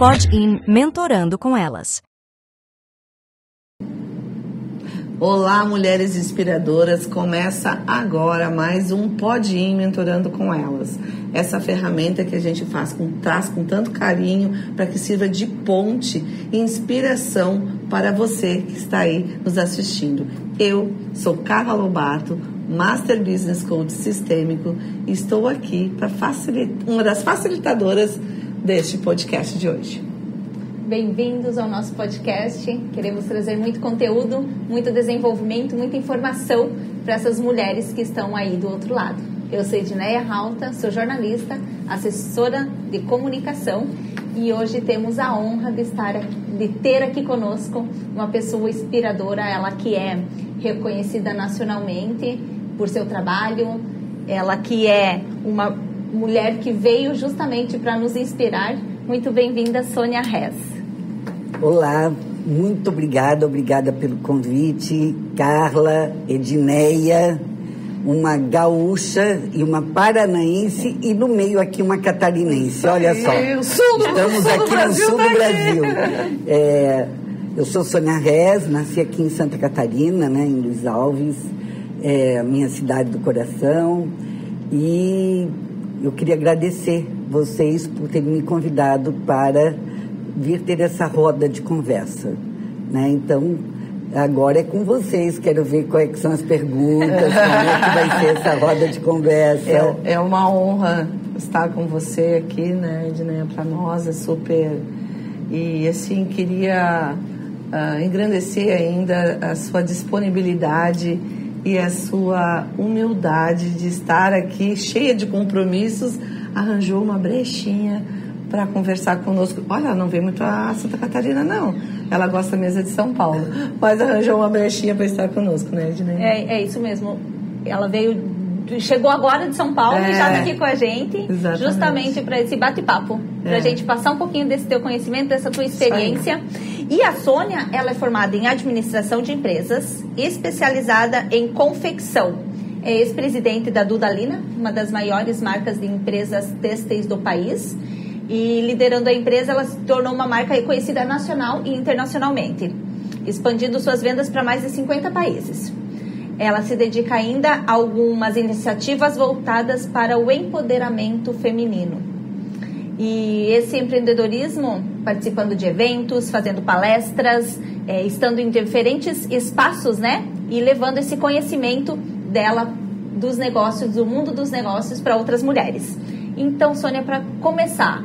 Pod-in Mentorando com Elas. Olá, mulheres inspiradoras, começa agora mais um Pod-in Mentorando com Elas. Essa ferramenta que a gente traz com tanto carinho para que sirva de ponte e inspiração para você que está aí nos assistindo. Eu sou Carla Lobato, Master Business Coach Sistêmico, e estou aqui para uma das facilitadoras deste podcast de hoje. Bem-vindos ao nosso podcast. Queremos trazer muito conteúdo, muito desenvolvimento, muita informação para essas mulheres que estão aí do outro lado. Eu sou Edneia Rauta, sou jornalista, assessora de comunicação, e hoje temos a honra de ter aqui conosco uma pessoa inspiradora, ela que é reconhecida nacionalmente por seu trabalho, ela que é uma mulher que veio justamente para nos inspirar. Muito bem-vinda, Sônia Rez. Olá, muito obrigada pelo convite, Carla, Edneia, uma gaúcha e uma paranaense e no meio aqui uma catarinense, olha só. Estamos aqui no sul do Brasil. Eu sou Sônia Rez, nasci aqui em Santa Catarina, né, em Luiz Alves, minha cidade do coração, e eu queria agradecer vocês por terem me convidado para vir ter essa roda de conversa, né? Então, agora é com vocês, quero ver quais são as perguntas, como é que vai ser essa roda de conversa. É uma honra estar com você aqui, né, Edneia, para nós, é super... E, assim, queria engrandecer ainda a sua disponibilidade e a sua humildade de estar aqui, cheia de compromissos, arranjou uma brechinha para conversar conosco. Olha, não veio muito a Santa Catarina, não. Ela gosta mesmo de São Paulo. Mas arranjou uma brechinha para estar conosco, né, Edneia? É isso mesmo. Ela chegou agora de São Paulo e já está aqui com a gente. Exatamente. Justamente para esse bate-papo. Para a gente passar um pouquinho desse teu conhecimento, dessa tua experiência. E a Sônia, ela é formada em administração de empresas, especializada em confecção. É ex-presidente da Dudalina, uma das maiores marcas de empresas têxteis do país. E liderando a empresa, ela se tornou uma marca reconhecida nacional e internacionalmente, expandindo suas vendas para mais de 50 países. Ela se dedica ainda a algumas iniciativas voltadas para o empoderamento feminino. E esse empreendedorismo, participando de eventos, fazendo palestras, estando em diferentes espaços, né? E levando esse conhecimento dela dos negócios, do mundo dos negócios, para outras mulheres. Então, Sônia, para começar,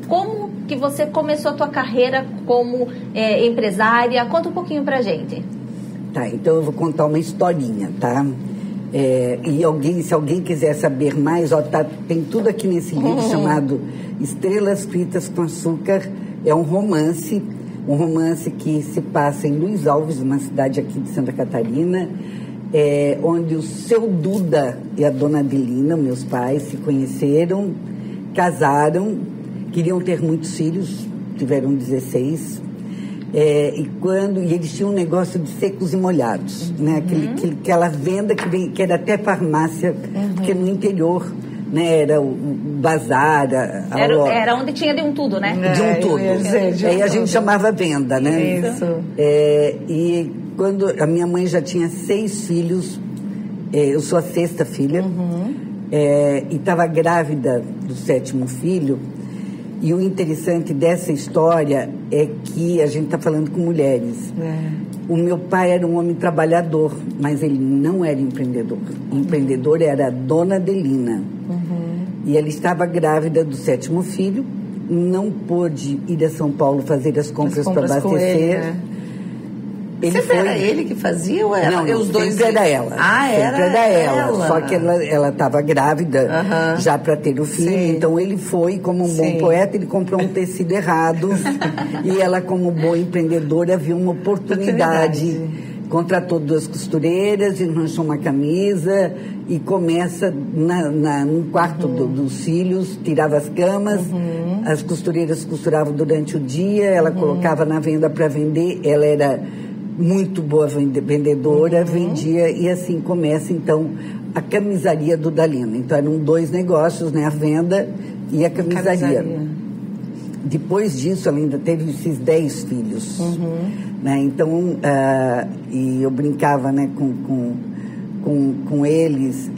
como que você começou a tua carreira como empresária? Conta um pouquinho pra gente. Tá, então eu vou contar uma historinha, tá? E se alguém quiser saber mais, tem tudo aqui nesse livro chamado Estrelas Fritas com Açúcar. É um romance que se passa em Luiz Alves, uma cidade aqui de Santa Catarina, onde o seu Duda e a dona Adelina, meus pais, se conheceram, casaram, queriam ter muitos filhos, tiveram 16, e eles tinham um negócio de secos e molhados, né? Aquela venda que era até farmácia, porque no interior, né, era o bazar, era onde tinha de um tudo, né? De um tudo. Aí a gente chamava venda, né? Isso. E quando a minha mãe já tinha 6 filhos, eu sou a 6ª filha, e estava grávida do 7º filho. E o interessante dessa história é que a gente está falando com mulheres. O meu pai era um homem trabalhador, mas ele não era empreendedor. O empreendedor era a dona Adelina. E ela estava grávida do 7º filho, não pôde ir a São Paulo fazer as compras para abastecer. Era ele que fazia ou era? Não, os dois sempre era ela. Era ela. Só que ela estava grávida já para ter o filho. Sim. Então ele foi, como um bom poeta, ele comprou um tecido errado. E ela, como boa empreendedora, viu uma oportunidade. Contratou 2 costureiras, enranchou uma camisa e começa no quarto dos filhos, tirava as camas, as costureiras costuravam durante o dia, ela colocava na venda para vender, ela era muito boa vendedora, vendia, e assim começa então a camisaria do Dudalina. Então eram 2 negócios, né? A venda e a camisaria. depois disso, ela ainda teve esses 10 filhos. Né? Então, e eu brincava, né, com eles,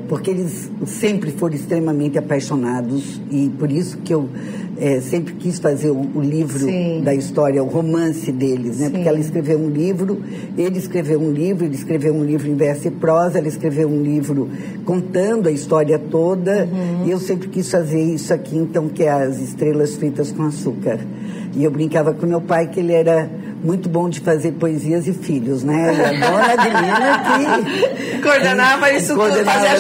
porque eles sempre foram extremamente apaixonados, e por isso que eu sempre quis fazer o livro da história, o romance deles, né? Porque ela escreveu um livro, ele escreveu um livro em verso e prosa, ela escreveu um livro contando a história toda, e eu sempre quis fazer isso aqui, então, que é As Estrelas Fritas com Açúcar. E eu brincava com meu pai que ele era muito bom de fazer poesias e filhos, né? E a dona Adelina que coordenava isso tudo, fazia a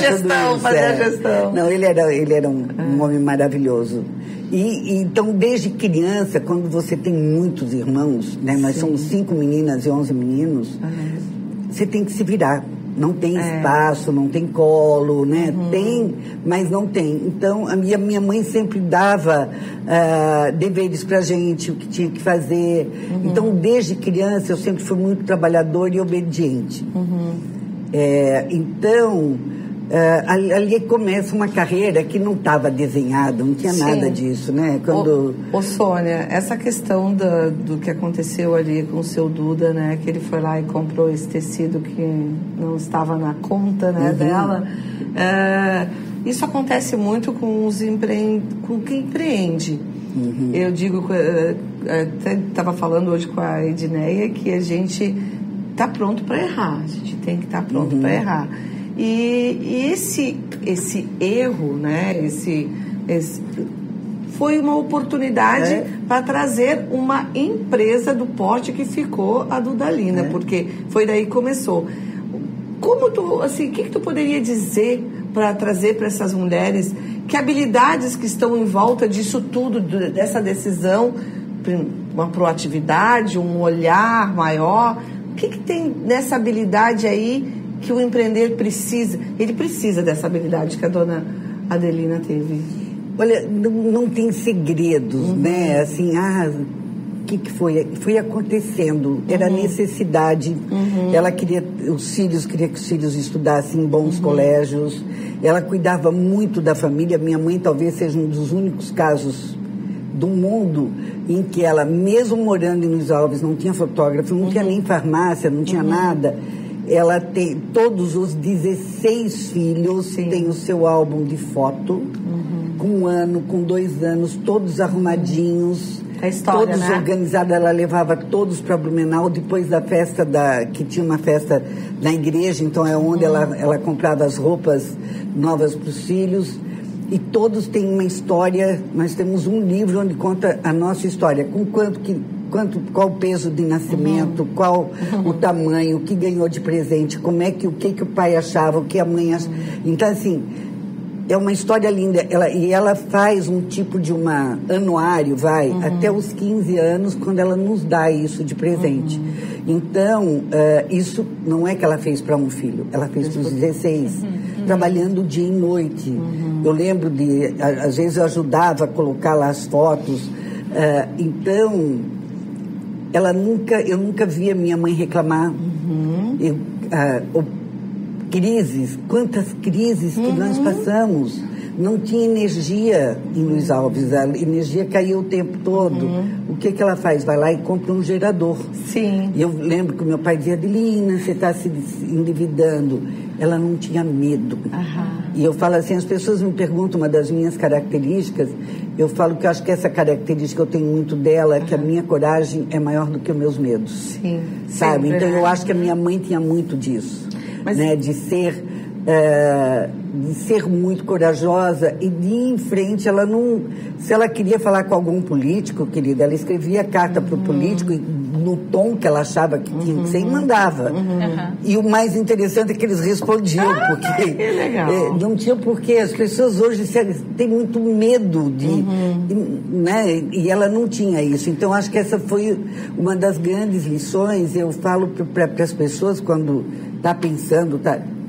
gestão. Não, ele era um homem maravilhoso. E então, desde criança, quando você tem muitos irmãos, né? Nós somos 5 meninas e 11 meninos, você tem que se virar. Não tem espaço, não tem colo, né? Tem, mas não tem. Então, a minha mãe sempre dava deveres pra gente, o que tinha que fazer. Então, desde criança, eu sempre fui muito trabalhadora e obediente. Então, ali começa uma carreira que não estava desenhada, não tinha nada disso, né? Ô Sônia, essa questão do que aconteceu ali com o seu Duda, né? Que ele foi lá e comprou esse tecido que não estava na conta, né, dela. Isso acontece muito com com quem empreende. Eu digo, até estava falando hoje com a Edneia, que a gente está pronto para errar, a gente tem que estar pronto para errar. E esse erro, né, foi uma oportunidade para trazer uma empresa do porte que ficou a Dudalina, porque foi daí que começou. Como tu, assim, o que tu poderia dizer para trazer para essas mulheres, que habilidades que estão em volta disso tudo, dessa decisão, uma proatividade, um olhar maior? O que tem nessa habilidade aí que o empreender precisa? Ele precisa dessa habilidade que a dona Adelina teve. Olha, não tem segredos, né? Assim, o que foi? Foi acontecendo. Era necessidade. Ela queria que os filhos estudassem em bons colégios. Ela cuidava muito da família. Minha mãe talvez seja um dos únicos casos do mundo em que ela, mesmo morando em Luiz Alves, não tinha fotógrafo, não tinha nem farmácia, não tinha nada. Ela tem todos os 16 filhos, tem o seu álbum de foto, com 1 ano, com 2 anos, todos arrumadinhos, todos organizados. Ela levava todos para Blumenau, depois da festa, que tinha uma festa na igreja, então é onde ela comprava as roupas novas para os filhos. E todos têm uma história. Nós temos um livro onde conta a nossa história, com qual o peso de nascimento, qual o tamanho, o que ganhou de presente, o que o pai achava, o que a mãe achava. Então, assim, é uma história linda. Ela faz um tipo de anuário, até os 15 anos, quando ela nos dá isso de presente. Então, isso não é que ela fez para um filho, ela fez para os 16, trabalhando dia e noite. Eu lembro às vezes eu ajudava a colocar lá as fotos. Então, eu nunca via minha mãe reclamar. Crises, quantas crises que nós passamos. Não tinha energia em Luiz Alves, a energia caía o tempo todo. O que ela faz? Vai lá e compra um gerador. Sim. E eu lembro que meu pai dizia: Adelina, você está se endividando. Ela não tinha medo. E eu falo assim, as pessoas me perguntam uma das minhas características, eu falo que eu acho que essa característica eu tenho muito dela, que a minha coragem é maior do que os meus medos. Sim. Sabe? Sempre, então eu acho que a minha mãe tinha muito disso. Né? De ser muito corajosa e de ir em frente. Ela não... Se ela queria falar com algum político, querida, ela escrevia carta para o político no tom que ela achava que tinha que ser e mandava. E o mais interessante é que eles respondiam, porque que legal. Não tinha porquê. As pessoas hoje têm muito medo né? E ela não tinha isso. Então, acho que essa foi uma das grandes lições. Eu falo para as pessoas, quando está pensando,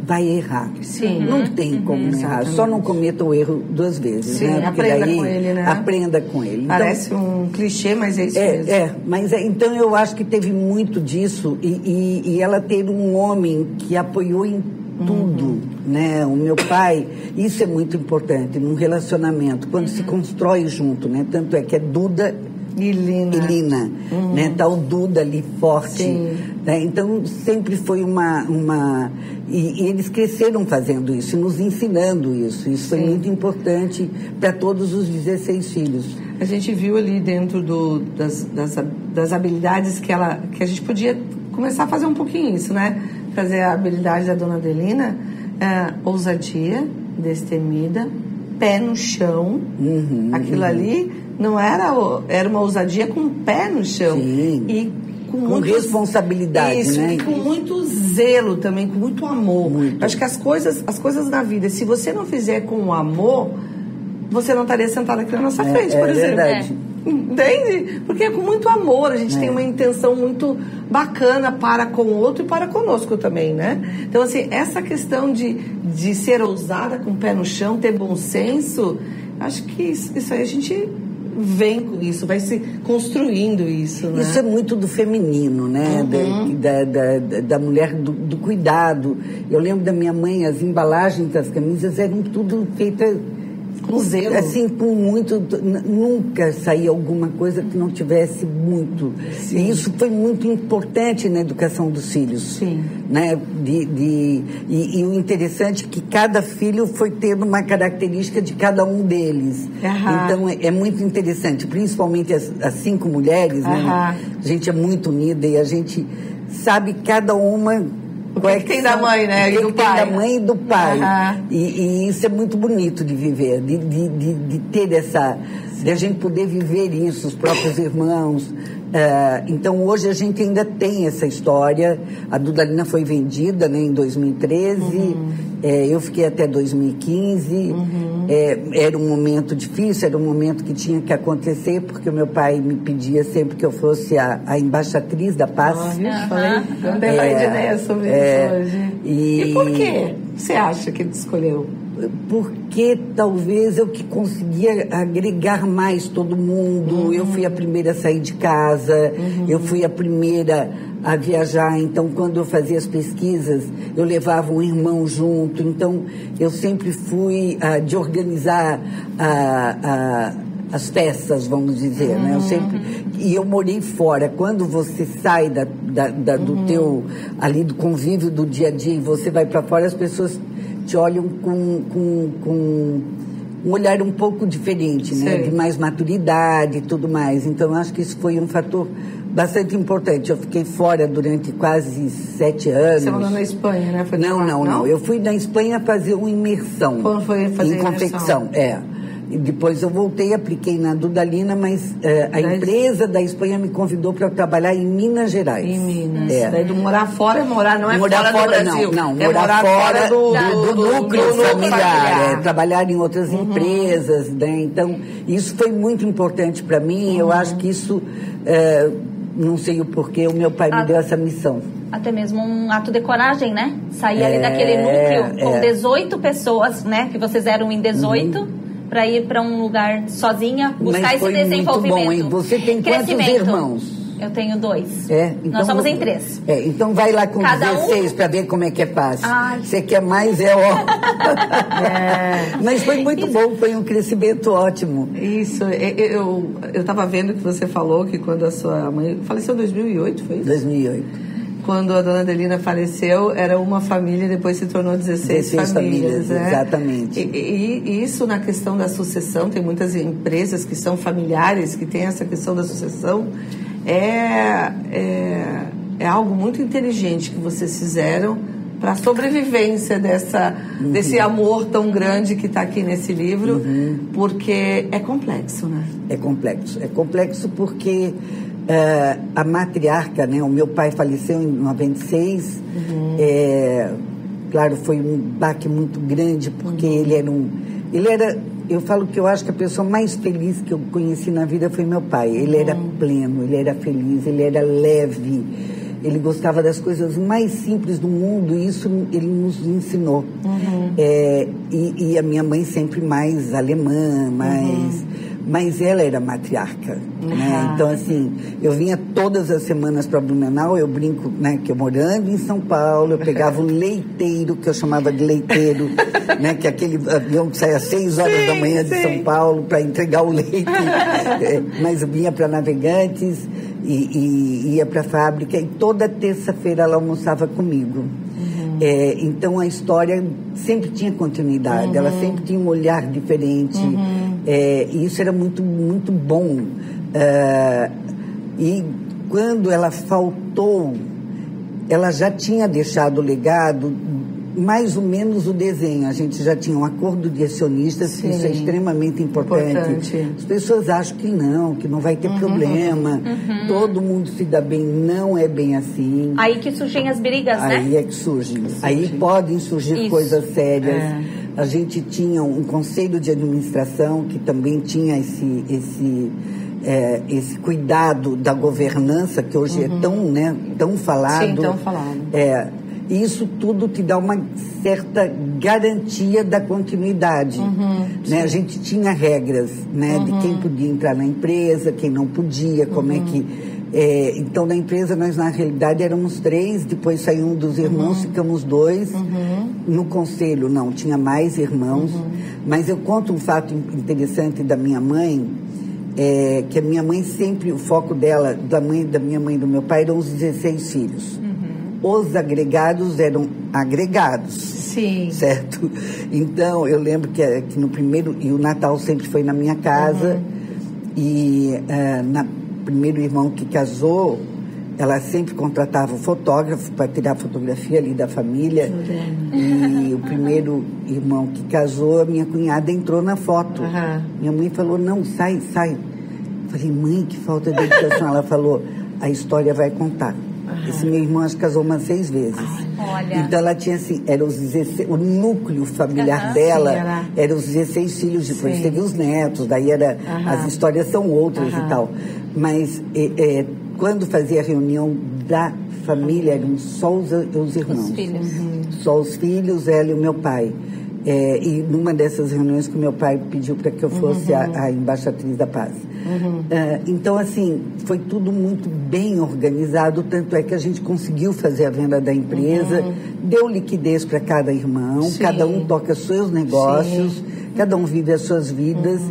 vai errar. Sim. Não tem como errar. Só não cometa o erro 2 vezes. Sim, né? aprenda com ele, né? Aprenda com ele. Parece um clichê, mas é isso mesmo. Mas então eu acho que teve muito disso. E ela teve um homem que apoiou em tudo, né? O meu pai, isso é muito importante num relacionamento, quando se constrói junto, né? Tanto é que é Duda e Lina, né? Tá o Duda ali forte, né? Então sempre foi e eles cresceram fazendo isso, nos ensinando isso. Isso foi muito importante para todos os 16 filhos. A gente viu ali dentro das habilidades que a gente podia começar a fazer um pouquinho isso, né? Fazer a habilidade da dona Adelina, ousadia, destemida, pé no chão. Aquilo ali não era uma ousadia com pé no chão. Sim. E com responsabilidade, isso, né? E com muito zelo também, com muito amor. Acho que as coisas na vida, se você não fizer com amor, você não estaria sentado aqui na nossa frente, por exemplo. Verdade. Entende? Porque é com muito amor, a gente tem uma intenção muito bacana para com o outro e para conosco também, né? Então, assim, essa questão de ser ousada, com o pé no chão, ter bom senso, acho que isso aí a gente vem com isso, vai se construindo isso, né? Isso é muito do feminino, né? Da mulher, do cuidado. Eu lembro da minha mãe, as embalagens das camisas eram tudo feitas com zelo. Assim, com muito... Nunca saía alguma coisa que não tivesse muito. Sim. E isso foi muito importante na educação dos filhos. Sim. Né? E o interessante é que cada filho foi tendo uma característica de cada um deles. Então, é muito interessante. Principalmente as 5 mulheres, né? A gente é muito unida e a gente sabe cada uma... O que tem da mãe, né? O que tem da mãe e do pai. E isso é muito bonito de viver, de ter de a gente poder viver isso, os próprios irmãos. Então, hoje a gente ainda tem essa história. A Dudalina foi vendida, né, em 2013. Eu fiquei até 2015. Era um momento difícil, era um momento que tinha que acontecer, porque o meu pai me pedia sempre que eu fosse a embaixatriz da paz. Também vai de ideia sobre isso hoje. E por que você acha que ele escolheu? Porque talvez eu que conseguia agregar mais todo mundo. Eu fui a primeira a sair de casa, eu fui a primeira a viajar. Então, quando eu fazia as pesquisas, eu levava um irmão junto. Então, eu sempre fui de organizar as festas, vamos dizer, né? E eu morei fora. Quando você sai do teu, ali do convívio do dia a dia e você vai para fora, as pessoas te olham com um olhar um pouco diferente, né? De mais maturidade e tudo mais. Então, acho que isso foi um fator bastante importante. Eu fiquei fora durante quase 7 anos. Você morou na Espanha, né? Não. Eu fui na Espanha fazer uma imersão. Quando foi fazer em confecção? E depois eu voltei, apliquei na Dudalina, mas a empresa da Espanha me convidou para trabalhar em Minas Gerais. Em Minas. Daí do morar fora, não é morar fora do Brasil. Não, morar fora do núcleo familiar. Trabalhar em outras empresas, né? Então, isso foi muito importante para mim. Eu acho que isso, não sei o porquê, o meu pai me deu essa missão. Até mesmo um ato de coragem, né? Sair ali daquele núcleo com 18 pessoas, né? Que vocês eram em 18... para ir para um lugar sozinha, buscar esse desenvolvimento. Muito bom, hein? Você tem quantos irmãos? Eu tenho 2. Então nós somos em 3. Então vai lá com cada 16 para ver como é que é fácil. Você quer mais, Mas foi muito bom, foi um crescimento ótimo. Isso, eu estava vendo que você falou que quando a sua mãe faleceu em 2008, foi isso? 2008. Quando a dona Adelina faleceu, era uma família, depois se tornou 16 famílias, né? Exatamente. E isso na questão da sucessão, tem muitas empresas que são familiares, que têm essa questão da sucessão, é algo muito inteligente que vocês fizeram para a sobrevivência desse amor tão grande que está aqui nesse livro, porque é complexo, né? É complexo porque... a matriarca, né? O meu pai faleceu em 96. Claro, foi um baque muito grande, porque ele era... Eu falo que eu acho que a pessoa mais feliz que eu conheci na vida foi meu pai. Ele era pleno, ele era feliz, ele era leve. Ele gostava das coisas mais simples do mundo, e isso ele nos ensinou. E a minha mãe sempre mais alemã, mas ela era matriarca, né? Então, assim, eu vinha todas as semanas para Blumenau, eu brinco, né, que eu morando em São Paulo, eu pegava o leiteiro, que eu chamava de leiteiro, né, que é aquele avião que sai às 6 horas da manhã de São Paulo para entregar o leite, mas eu vinha para Navegantes e ia para a fábrica, e toda terça-feira ela almoçava comigo. Então a história sempre tinha continuidade, ela sempre tinha um olhar diferente, e isso era muito, muito bom. E quando ela faltou, ela já tinha deixado o legado, mais ou menos o desenho. A gente já tinha um acordo de acionistas, que isso é extremamente importante. As pessoas acham que não vai ter problema, todo mundo se dá bem, não é bem assim. Aí que surgem as brigas, né? Aí é que surgem. Aí podem surgir coisas sérias. A gente tinha um conselho de administração que também tinha esse cuidado da governança, que hoje é tão falado. Sim, tão falado. Isso tudo te dá uma certa garantia da continuidade. Né? A gente tinha regras, né, de quem podia entrar na empresa, quem não podia, como é que... então, na empresa, nós, na realidade, éramos 3, depois saiu um dos irmãos, ficamos 2. No conselho, não, tinha mais irmãos. Mas eu conto um fato interessante da minha mãe, que a minha mãe sempre, o foco dela, da minha mãe e do meu pai, eram os 16 filhos. Os agregados eram agregados. Sim. Certo? Então, eu lembro que no primeiro... E o Natal sempre foi na minha casa. E primeiro irmão que casou, ela sempre contratava um fotógrafo para tirar fotografia ali da família. E o primeiro irmão que casou, a minha cunhada entrou na foto. Minha mãe falou, não, sai. Eu falei, mãe, que falta de educação. Ela falou, a história vai contar. Esse meu irmão acho que casou umas 6 vezes. Olha. Então ela tinha assim, era os 16, o núcleo familiar dela era os 16 filhos, depois teve os netos, daí as histórias são outras e tal. Mas quando fazia a reunião da família, eram só os irmãos. Os filhos. Só os filhos, ela e o meu pai. E numa dessas reuniões que o meu pai pediu para que eu fosse a embaixatriz da paz. Então, assim, foi tudo muito bem organizado, tanto é que a gente conseguiu fazer a venda da empresa, deu liquidez para cada irmão, cada um toca seus negócios, cada um vive as suas vidas,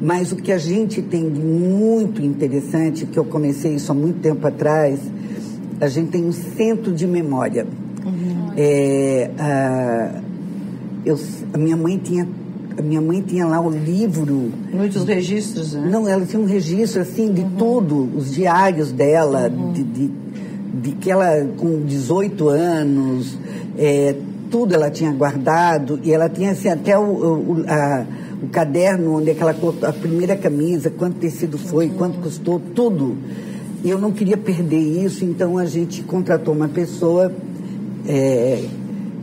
mas o que a gente tem de muito interessante, que eu comecei isso há muito tempo atrás, a gente tem um centro de memória. A minha mãe tinha lá o livro... Muitos registros, né? Não, ela tinha um registro, assim, de tudo. Os diários dela, de que ela, com 18 anos, tudo ela tinha guardado. E ela tinha, assim, até o caderno onde ela colocou a primeira camisa, quanto tecido foi, quanto custou, tudo. E eu não queria perder isso, então a gente contratou uma pessoa...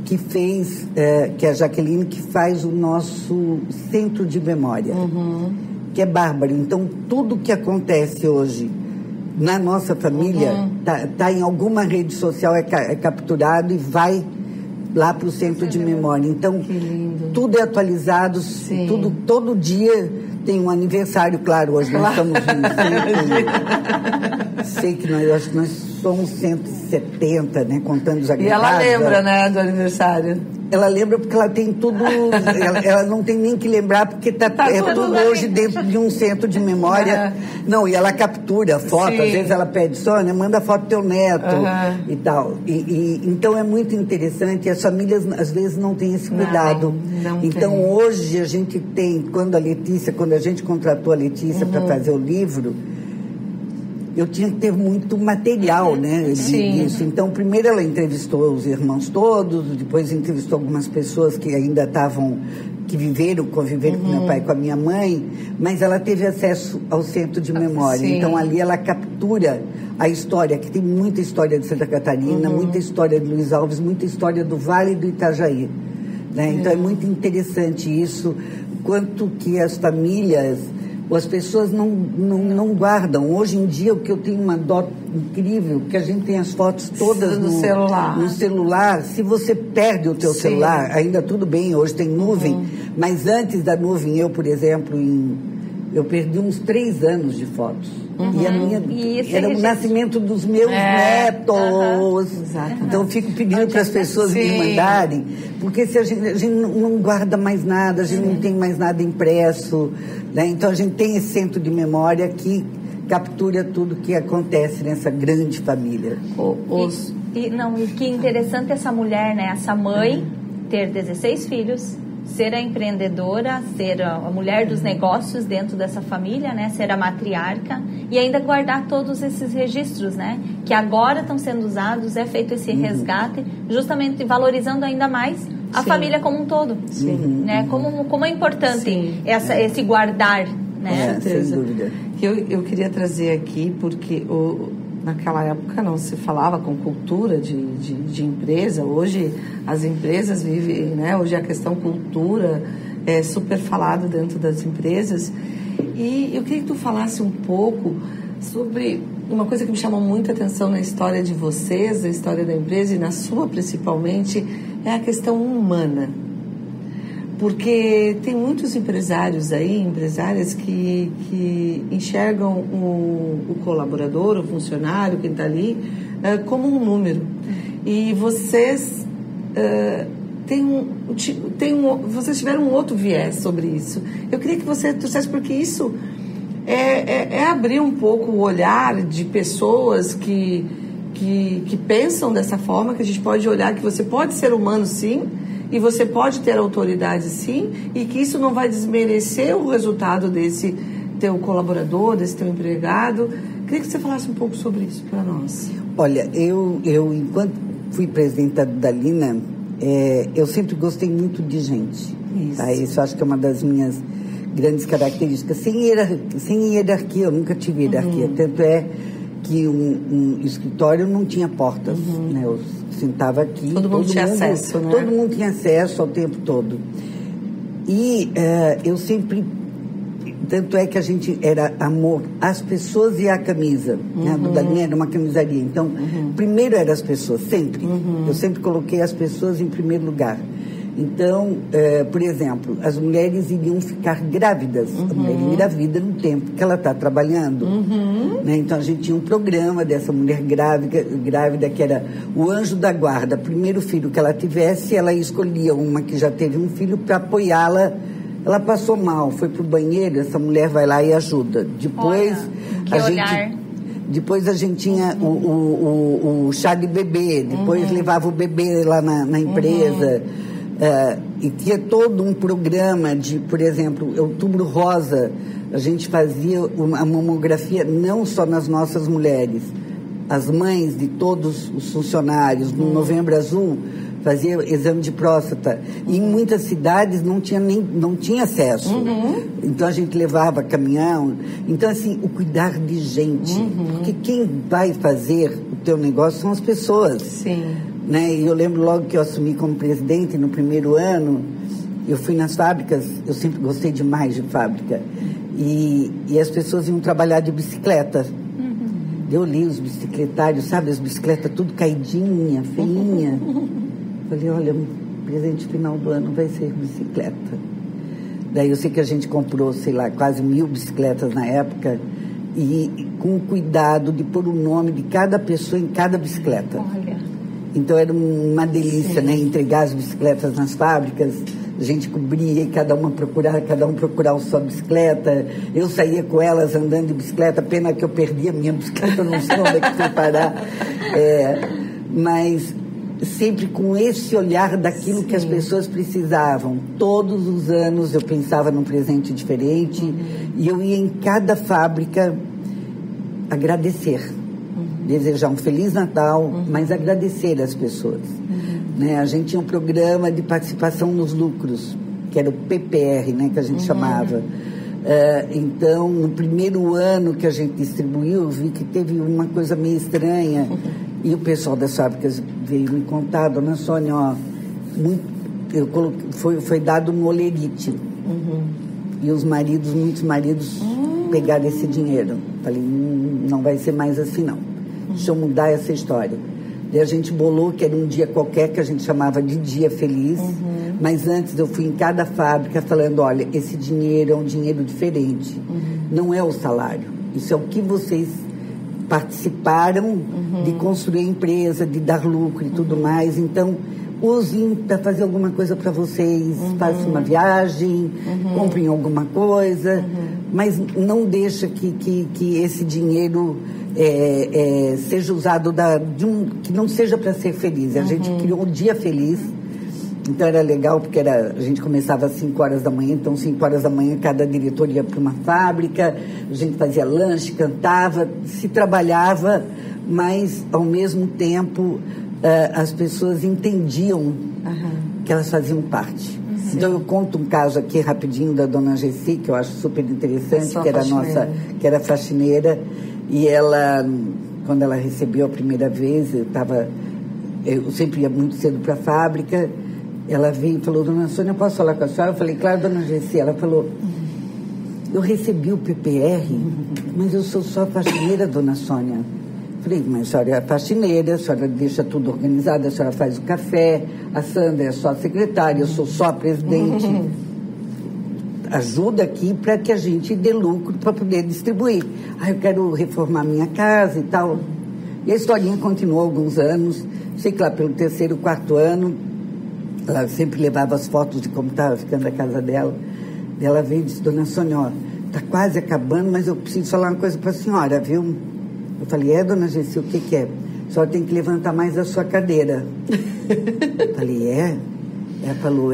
que fez, que é a Jaqueline, que faz o nosso centro de memória, que é bárbaro. Então, tudo que acontece hoje na nossa família tá em alguma rede social, é capturado e vai lá para o centro de memória. Então, tudo é atualizado, todo dia tem um aniversário, claro, hoje nós estamos sei que acho que nós somos 170, né, contando os agregados. E ela lembra, né, do aniversário? Ela lembra porque ela tem tudo, ela não tem nem que lembrar porque é tudo hoje dentro de um centro de memória. Não, e ela captura foto, às vezes ela pede, Sônia, manda foto do teu neto e tal. Então é muito interessante, as famílias às vezes não têm esse cuidado. Não então tem. Hoje a gente tem, quando a gente contratou a Letícia para fazer o livro, eu tinha que ter muito material, né, disso. Então, primeiro ela entrevistou os irmãos todos, depois entrevistou algumas pessoas que ainda conviveram com meu pai e com a minha mãe, mas ela teve acesso ao centro de memória. Então, ali ela captura a história, que tem muita história de Santa Catarina, muita história de Luiz Alves, muita história do Vale do Itajaí. Né? Então, é muito interessante isso, quanto que as famílias... As pessoas não guardam. Hoje em dia, o que eu tenho uma dó incrível, que a gente tem as fotos todas no celular. Se você perde o teu celular, ainda tudo bem, hoje tem nuvem, mas antes da nuvem, eu, por exemplo, em eu perdi uns 3 anos de fotos. E a minha era o nascimento dos meus netos. Então eu fico pedindo para as pessoas me mandarem, porque se a gente não guarda mais nada, a gente não tem mais nada impresso, né? Então a gente tem esse centro de memória que captura tudo que acontece nessa grande família. E que interessante essa mulher, né? Essa mãe ter 16 filhos, ser a empreendedora, ser a mulher dos negócios dentro dessa família, né? Ser a matriarca e ainda guardar todos esses registros, né? Que agora estão sendo usados, é feito esse resgate, justamente valorizando ainda mais a família como um todo, né? Como é importante esse guardar, né? Com certeza. Sem dúvida. Eu queria trazer aqui, porque naquela época não se falava com cultura de empresa. Hoje as empresas vivem, né? Hoje a questão cultura é super falada dentro das empresas. E eu queria que tu falasse um pouco sobre uma coisa que me chamou muita atenção na história de vocês, na história da empresa e na sua principalmente, é a questão humana. Porque tem muitos empresários aí, empresárias que enxergam o colaborador, o funcionário, quem está ali, como um número. E vocês vocês tiveram um outro viés sobre isso. Eu queria que você trouxesse, porque isso é abrir um pouco o olhar de pessoas que pensam dessa forma, que a gente pode olhar que você pode ser humano, sim, e você pode ter autoridade, sim, e que isso não vai desmerecer o resultado desse teu colaborador, desse teu empregado. Queria que você falasse um pouco sobre isso para nós. Olha, eu enquanto fui presidente da Lina, eu sempre gostei muito de gente. Isso. Tá? Isso acho que é uma das minhas grandes características. Sem hierarquia, eu nunca tive hierarquia. Tanto é que um escritório não tinha portas, né? Eu sentava aqui. Todo mundo tinha acesso, né? Todo mundo tinha acesso ao tempo todo. E eu sempre... Tanto é que a gente era amor às pessoas e à camisa. Né? A da Lina era uma camisaria. Então, primeiro eram as pessoas, sempre. Eu sempre coloquei as pessoas em primeiro lugar. Então, por exemplo, as mulheres iriam ficar grávidas. A mulher engravida no tempo que ela está trabalhando. Né? Então, a gente tinha um programa dessa mulher grávida que era o anjo da guarda. Primeiro filho que ela tivesse, ela escolhia uma que já teve um filho para apoiá-la. Ela passou mal, foi pro banheiro, essa mulher vai lá e ajuda. Depois, depois a gente tinha o chá de bebê, depois levava o bebê lá na empresa. E tinha todo um programa de, por exemplo, Outubro Rosa, a gente fazia uma mamografia não só nas nossas mulheres, as mães de todos os funcionários. No Novembro Azul fazia exame de próstata. E em muitas cidades não tinha acesso. Então a gente levava caminhão. Então, assim, o cuidar de gente. Porque quem vai fazer o teu negócio são as pessoas. Sim. Né? E eu lembro logo que eu assumi como presidente no primeiro ano, eu fui nas fábricas, eu sempre gostei demais de fábrica. E as pessoas iam trabalhar de bicicleta. Eu li os bicicletários, sabe, as bicicletas tudo caidinha, feinha. Falei, olha, o presente final do ano vai ser bicicleta. Daí eu sei que a gente comprou, sei lá, quase 1000 bicicletas na época, e com o cuidado de pôr o nome de cada pessoa em cada bicicleta. Olha. Então era uma delícia, né? Entregar as bicicletas nas fábricas, a gente cobria e cada um procurar a sua bicicleta. Eu saía com elas andando de bicicleta, pena que eu perdi a minha bicicleta, não sei onde é que foi parar. Mas sempre com esse olhar daquilo que as pessoas precisavam. Todos os anos eu pensava num presente diferente e eu ia em cada fábrica agradecer. Desejar um Feliz Natal, mas agradecer as pessoas. Né? A gente tinha um programa de participação nos lucros, que era o PPR, né, que a gente chamava. Então, no primeiro ano que a gente distribuiu, eu vi que teve uma coisa meio estranha. E o pessoal das fábricas veio me contar, dona Sônia, foi dado no olerite. E muitos maridos pegaram esse dinheiro. Falei, não vai ser mais assim, não. Deixa eu mudar essa história. Daí a gente bolou que era um dia qualquer que a gente chamava de Dia Feliz, Mas antes eu fui em cada fábrica falando, olha, esse dinheiro é um dinheiro diferente. Não é o salário. Isso é o que vocês participaram de construir a empresa, de dar lucro e tudo mais. Então, usem para fazer alguma coisa para vocês. Façam uma viagem, comprem alguma coisa. Mas não deixa que esse dinheiro seja usado que não seja para ser feliz. A gente criou um dia feliz. Então era legal porque a gente começava às 5 horas da manhã, então 5 horas da manhã cada diretor ia para uma fábrica, a gente fazia lanche, cantava, se trabalhava, mas ao mesmo tempo as pessoas entendiam que elas faziam parte. Então eu conto um caso aqui rapidinho da dona Gessi, que eu acho super interessante, que era faxineira, e ela, quando ela recebeu a primeira vez, eu sempre ia muito cedo para a fábrica. Ela veio e falou, dona Sônia, posso falar com a senhora? Eu falei, claro, dona Gessi. Ela falou, eu recebi o PPR, mas eu sou só faxineira, dona Sônia. Eu falei, mas a senhora é faxineira, a senhora deixa tudo organizado, a senhora faz o café, a Sandra é só secretária, eu sou só presidente. Ajuda aqui para que a gente dê lucro para poder distribuir. Eu quero reformar minha casa e tal. E a historinha continuou alguns anos. Sei que lá pelo 3º, 4º ano, ela sempre levava as fotos de como estava ficando a casa dela. Ela veio e disse, dona Sônia, ó, está quase acabando, mas eu preciso falar uma coisa para a senhora, viu? Eu falei, dona Gessi, o que é? A senhora tem que levantar mais a sua cadeira. Eu falei, Ela falou,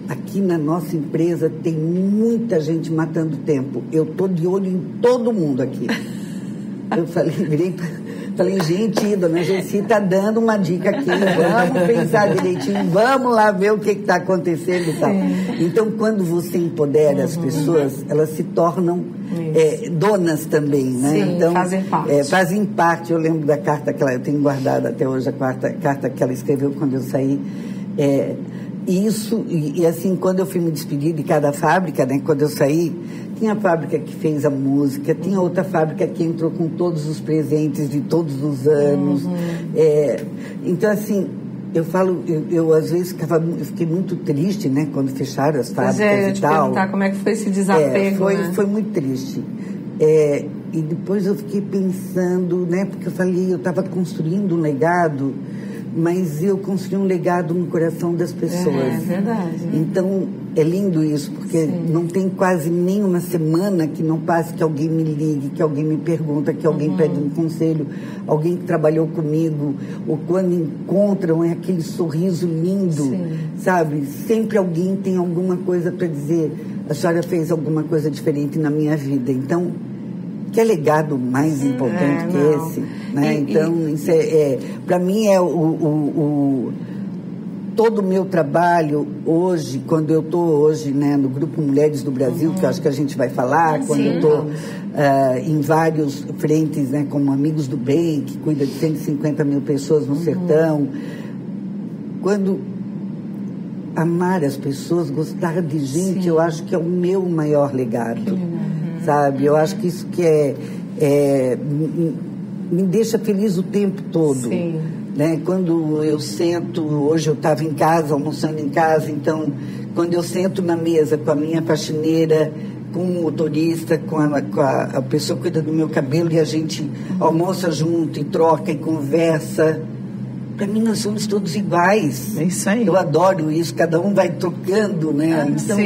aqui na nossa empresa tem muita gente matando tempo. Eu estou de olho em todo mundo aqui. Eu falei, gente, dona Gessi está dando uma dica aqui, vamos pensar direitinho, vamos lá ver o que está acontecendo e tal. Então, quando você empodera as pessoas, elas se tornam donas também, né? Sim, então, fazem parte. Fazem parte. Eu lembro da carta que eu tenho guardada até hoje, a carta que ela escreveu quando eu saí. Isso, e assim, quando eu fui me despedir de cada fábrica, né, quando eu saí, tinha a fábrica que fez a música, tinha outra fábrica que entrou com todos os presentes de todos os anos. Então, assim, eu falo, eu às vezes fiquei muito triste, né, quando fecharam as fábricas e tal. Perguntar como é que foi esse desapego, foi muito triste. E depois eu fiquei pensando, né, porque eu falei, eu estava construindo um legado, mas eu construí um legado no coração das pessoas. É verdade. Então, é lindo isso, porque não tem quase nenhuma semana que não passe que alguém me ligue, que alguém me pergunta, que alguém pede um conselho, alguém que trabalhou comigo, ou quando encontram é aquele sorriso lindo, sabe? Sempre alguém tem alguma coisa para dizer, a senhora fez alguma coisa diferente na minha vida. Então, que legado mais importante que esse, né? Então, isso para mim todo o meu trabalho hoje, quando eu estou hoje, né, no Grupo Mulheres do Brasil, que eu acho que a gente vai falar, quando eu estou em vários frentes, né, como Amigos do Bem, que cuida de 150 mil pessoas no sertão, quando amar as pessoas, gostar de gente, eu acho que é o meu maior legado. Sabe? Eu acho que isso que me deixa feliz o tempo todo. Né? Quando eu sento, hoje eu estava em casa, almoçando em casa, então, quando eu sento na mesa com a minha faxineira, com o motorista, com a pessoa que cuida do meu cabelo, e a gente almoça junto e troca e conversa, para mim nós somos todos iguais. É isso aí. Eu adoro isso, cada um vai trocando, né? Então,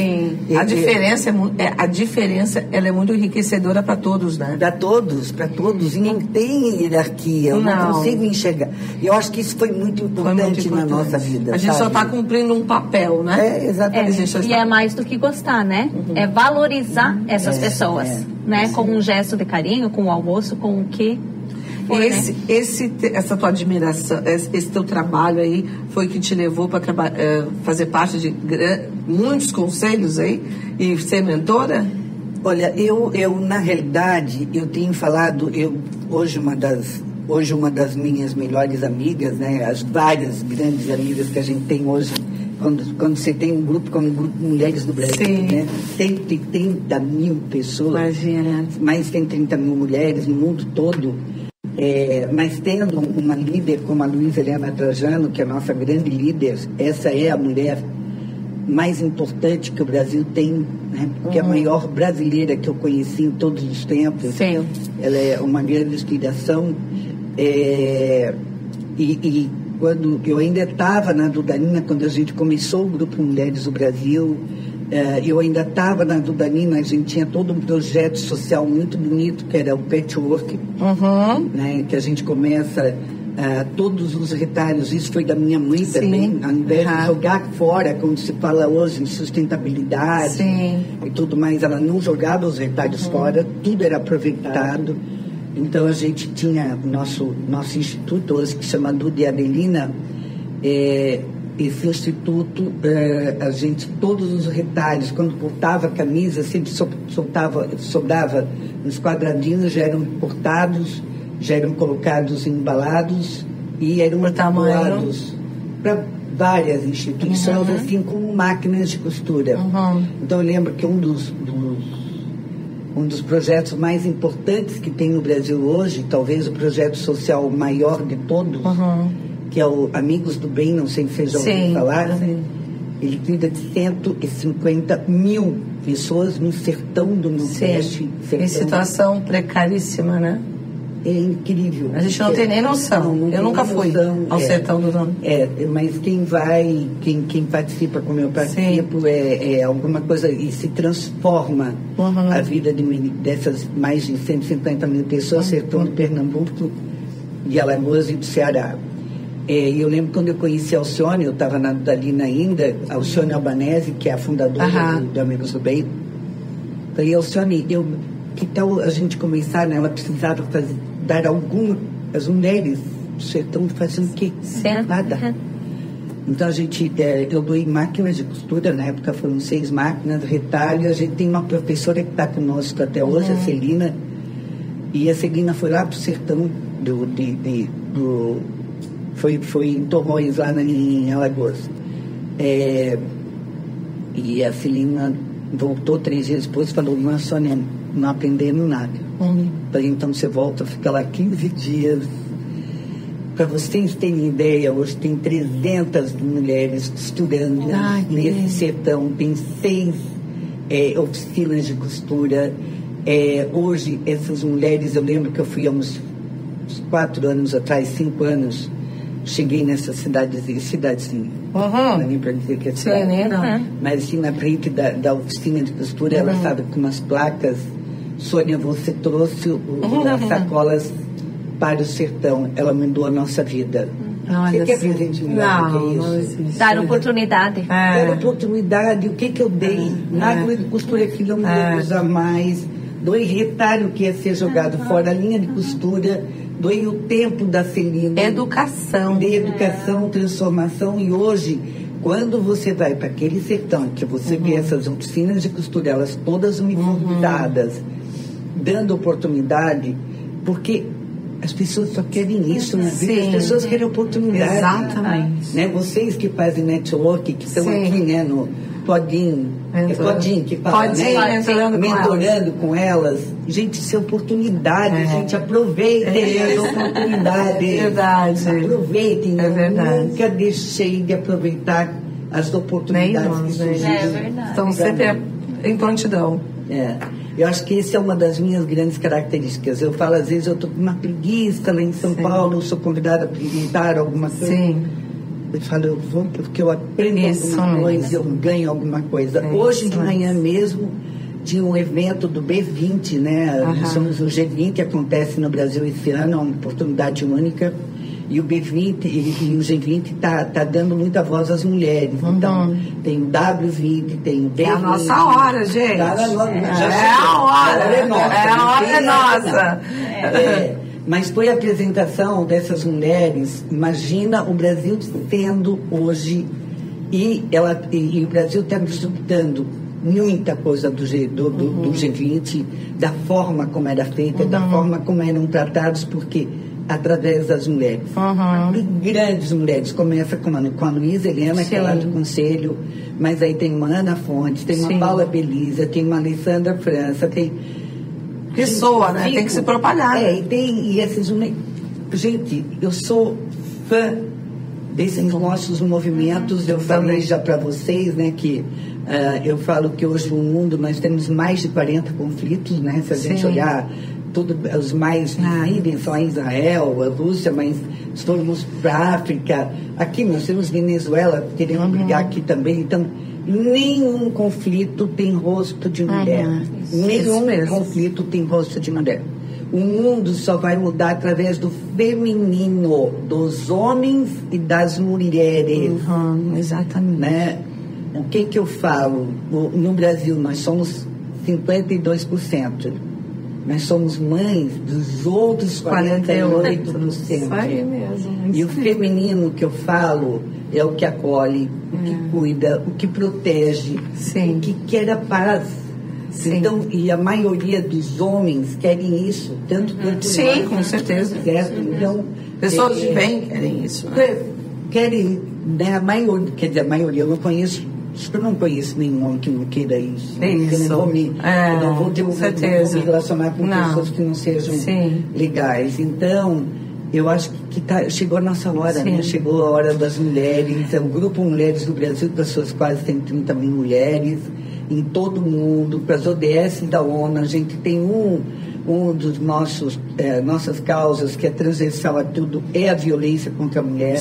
a diferença ela é muito enriquecedora para todos, né? Para todos. E não tem hierarquia, eu não consigo enxergar. E eu acho que isso foi muito importante na nossa vida. A gente só está cumprindo um papel, né? Exatamente. E é mais do que gostar, né? É valorizar essas pessoas, né? Com um gesto de carinho, com o almoço, com o que... Essa tua admiração, esse teu trabalho aí foi que te levou para fazer parte de muitos conselhos aí e ser mentora? Olha, eu na realidade, eu tenho falado, hoje uma das minhas melhores amigas, né, as várias grandes amigas que a gente tem hoje, quando você tem um grupo como o Grupo Mulheres do Brasil, né, tem 30 mil pessoas, imagina, mais tem 30 mil mulheres no mundo todo. Mas tendo uma líder como a Luísa Helena Trajano, que é a nossa grande líder, essa é a mulher mais importante que o Brasil tem, né? Porque é a maior brasileira que eu conheci em todos os tempos. Sim. Ela é uma grande inspiração. E quando eu ainda estava na Dudalina, quando a gente começou o Grupo Mulheres do Brasil, eu ainda estava na Dudalina, a gente tinha todo um projeto social muito bonito, que era o Patchwork, né? Que a gente começa... todos os retalhos, isso foi da minha mãe também, ao invés de jogar fora, como se fala hoje, em sustentabilidade e tudo mais, ela não jogava os retalhos fora, tudo era aproveitado. Então a gente tinha nosso instituto hoje, que chama Duda e Adelina, esse instituto, a gente, todos os retalhos, quando cortava a camisa, sempre sobrava nos quadradinhos, já eram cortados, já eram colocados embalados e eram doados para várias instituições, assim como máquinas de costura. Então eu lembro que um dos projetos mais importantes que tem no Brasil hoje, talvez o projeto social maior de todos, que é o Amigos do Bem, não sei se vocês já ouviram falar, ele cuida de 150 mil pessoas no sertão do Nordeste. Em situação precaríssima, né? É incrível. A gente não tem nem noção. Eu nunca fui ao sertão do Nordeste. Mas quem vai, quem participa, como eu participo, é alguma coisa e se transforma a vida dessas mais de 150 mil pessoas, sertão do Pernambuco, de Alagoas e do Ceará. Eu lembro quando eu conheci a Alcione, eu estava na Dudalina ainda, a Alcione Albanese, que é a fundadora do Amigos do Bem. Falei, Alcione, que tal a gente começar, né? Ela precisava dar as mulheres do sertão fazendo o quê? Nada. Então eu doei máquinas de costura, na época foram 6 máquinas, retalho. A gente tem uma professora que está conosco até hoje, a Celina, e a Celina foi lá para o sertão foi em Torrões, lá em Alagoas. E a Celina voltou 3 dias depois e falou, Sônia, não aprendendo nada. Falei, então você volta, fica lá 15 dias. Para vocês terem ideia, hoje tem 300 mulheres costurando nesse sertão. Tem 6 oficinas de costura. Hoje, essas mulheres, eu lembro que eu fui há uns 4 anos atrás, 5 anos, cheguei nessa cidadezinha. Não é nem para dizer que é cidade. Mas assim, na frente da oficina de costura, ela estava com umas placas. Sônia, você trouxe as sacolas para o sertão. Ela mudou a nossa vida. Você quer presente melhor do que isso? Dar oportunidade. Dar oportunidade. O que eu dei? Máquina de costura que não vou usar mais. Doei retalho que ia ser jogado fora, a linha de costura. Doei o tempo da Celina. Educação. De educação, transformação. E hoje, quando você vai para aquele sertão, que você vê essas oficinas de costura, elas todas uniformizadas, dando oportunidade, porque as pessoas só querem isso na vida. As pessoas querem oportunidade. Exatamente. Né? Vocês que fazem network, que estão aqui, né, no Podinho. Podinho que fala, mentorando com elas. Gente, isso é oportunidade. Gente, aproveitem as oportunidades. Verdade. Aproveitem. Verdade. Nunca deixei de aproveitar as oportunidades que surgiram. Verdade. Estão sempre em prontidão. Eu acho que essa é uma das minhas grandes características. Eu falo, às vezes, eu estou com uma preguiça lá em São Paulo, sou convidada a apresentar alguma coisa. Eu falo, eu vou porque eu aprendo alguma coisa, eu ganho alguma coisa. Hoje de manhã mesmo, tinha um evento do B20, né? Somos o G20, que acontece no Brasil esse ano, é uma oportunidade única. E o B20 e o G20 tá dando muita voz às mulheres. Então, tem o W20, tem o B20. É a nossa hora, gente. A hora é nossa. Mas foi a apresentação dessas mulheres. Imagina o Brasil sendo hoje, e o Brasil está disputando muita coisa do G20, da forma como era feita, da forma como eram tratados, porque através das mulheres. Grandes mulheres. Começa com a Luísa Helena, que é lá do Conselho, mas aí tem uma Ana Fontes, tem uma Paula Belisa, tem uma Alessandra França, tem... Que soa, né? Tem que se propalhar. E essas mulheres... Gente, eu sou fã desses nossos movimentos. Eu falei já para vocês, né, que eu falo que hoje no mundo nós temos mais de 40 conflitos, né? Se a gente olhar, os mais visíveis são a Israel, a Rússia, mas se formos para a África, aqui nós temos Venezuela querendo brigar aqui também. Então, nenhum conflito tem rosto de mulher. Nenhum conflito tem rosto de mulher. O mundo só vai mudar através do feminino, dos homens e das mulheres. Exatamente. Né? O que eu falo? No Brasil, nós somos 52%. Nós somos mães dos outros 48%. Isso aí mesmo. E o feminino que eu falo é o que acolhe, o que cuida, o que protege, o que quer a paz. Então, e a maioria dos homens querem isso, tanto quanto nós. Com certeza. Certo? Então, pessoas de bem querem isso. Né? Querem, né, a maioria, eu não conheço. Eu não conheço nenhum homem que não queira isso. Isso. Eu não vou ter me relacionar com pessoas que não sejam legais. Então, eu acho que chegou a nossa hora, né? Chegou a hora das mulheres. O Grupo Mulheres do Brasil, das suas quase 130 mil mulheres, em todo o mundo, para as ODS da ONU. A gente tem um dos nossas causas, que é transversal a tudo, é a violência contra a mulher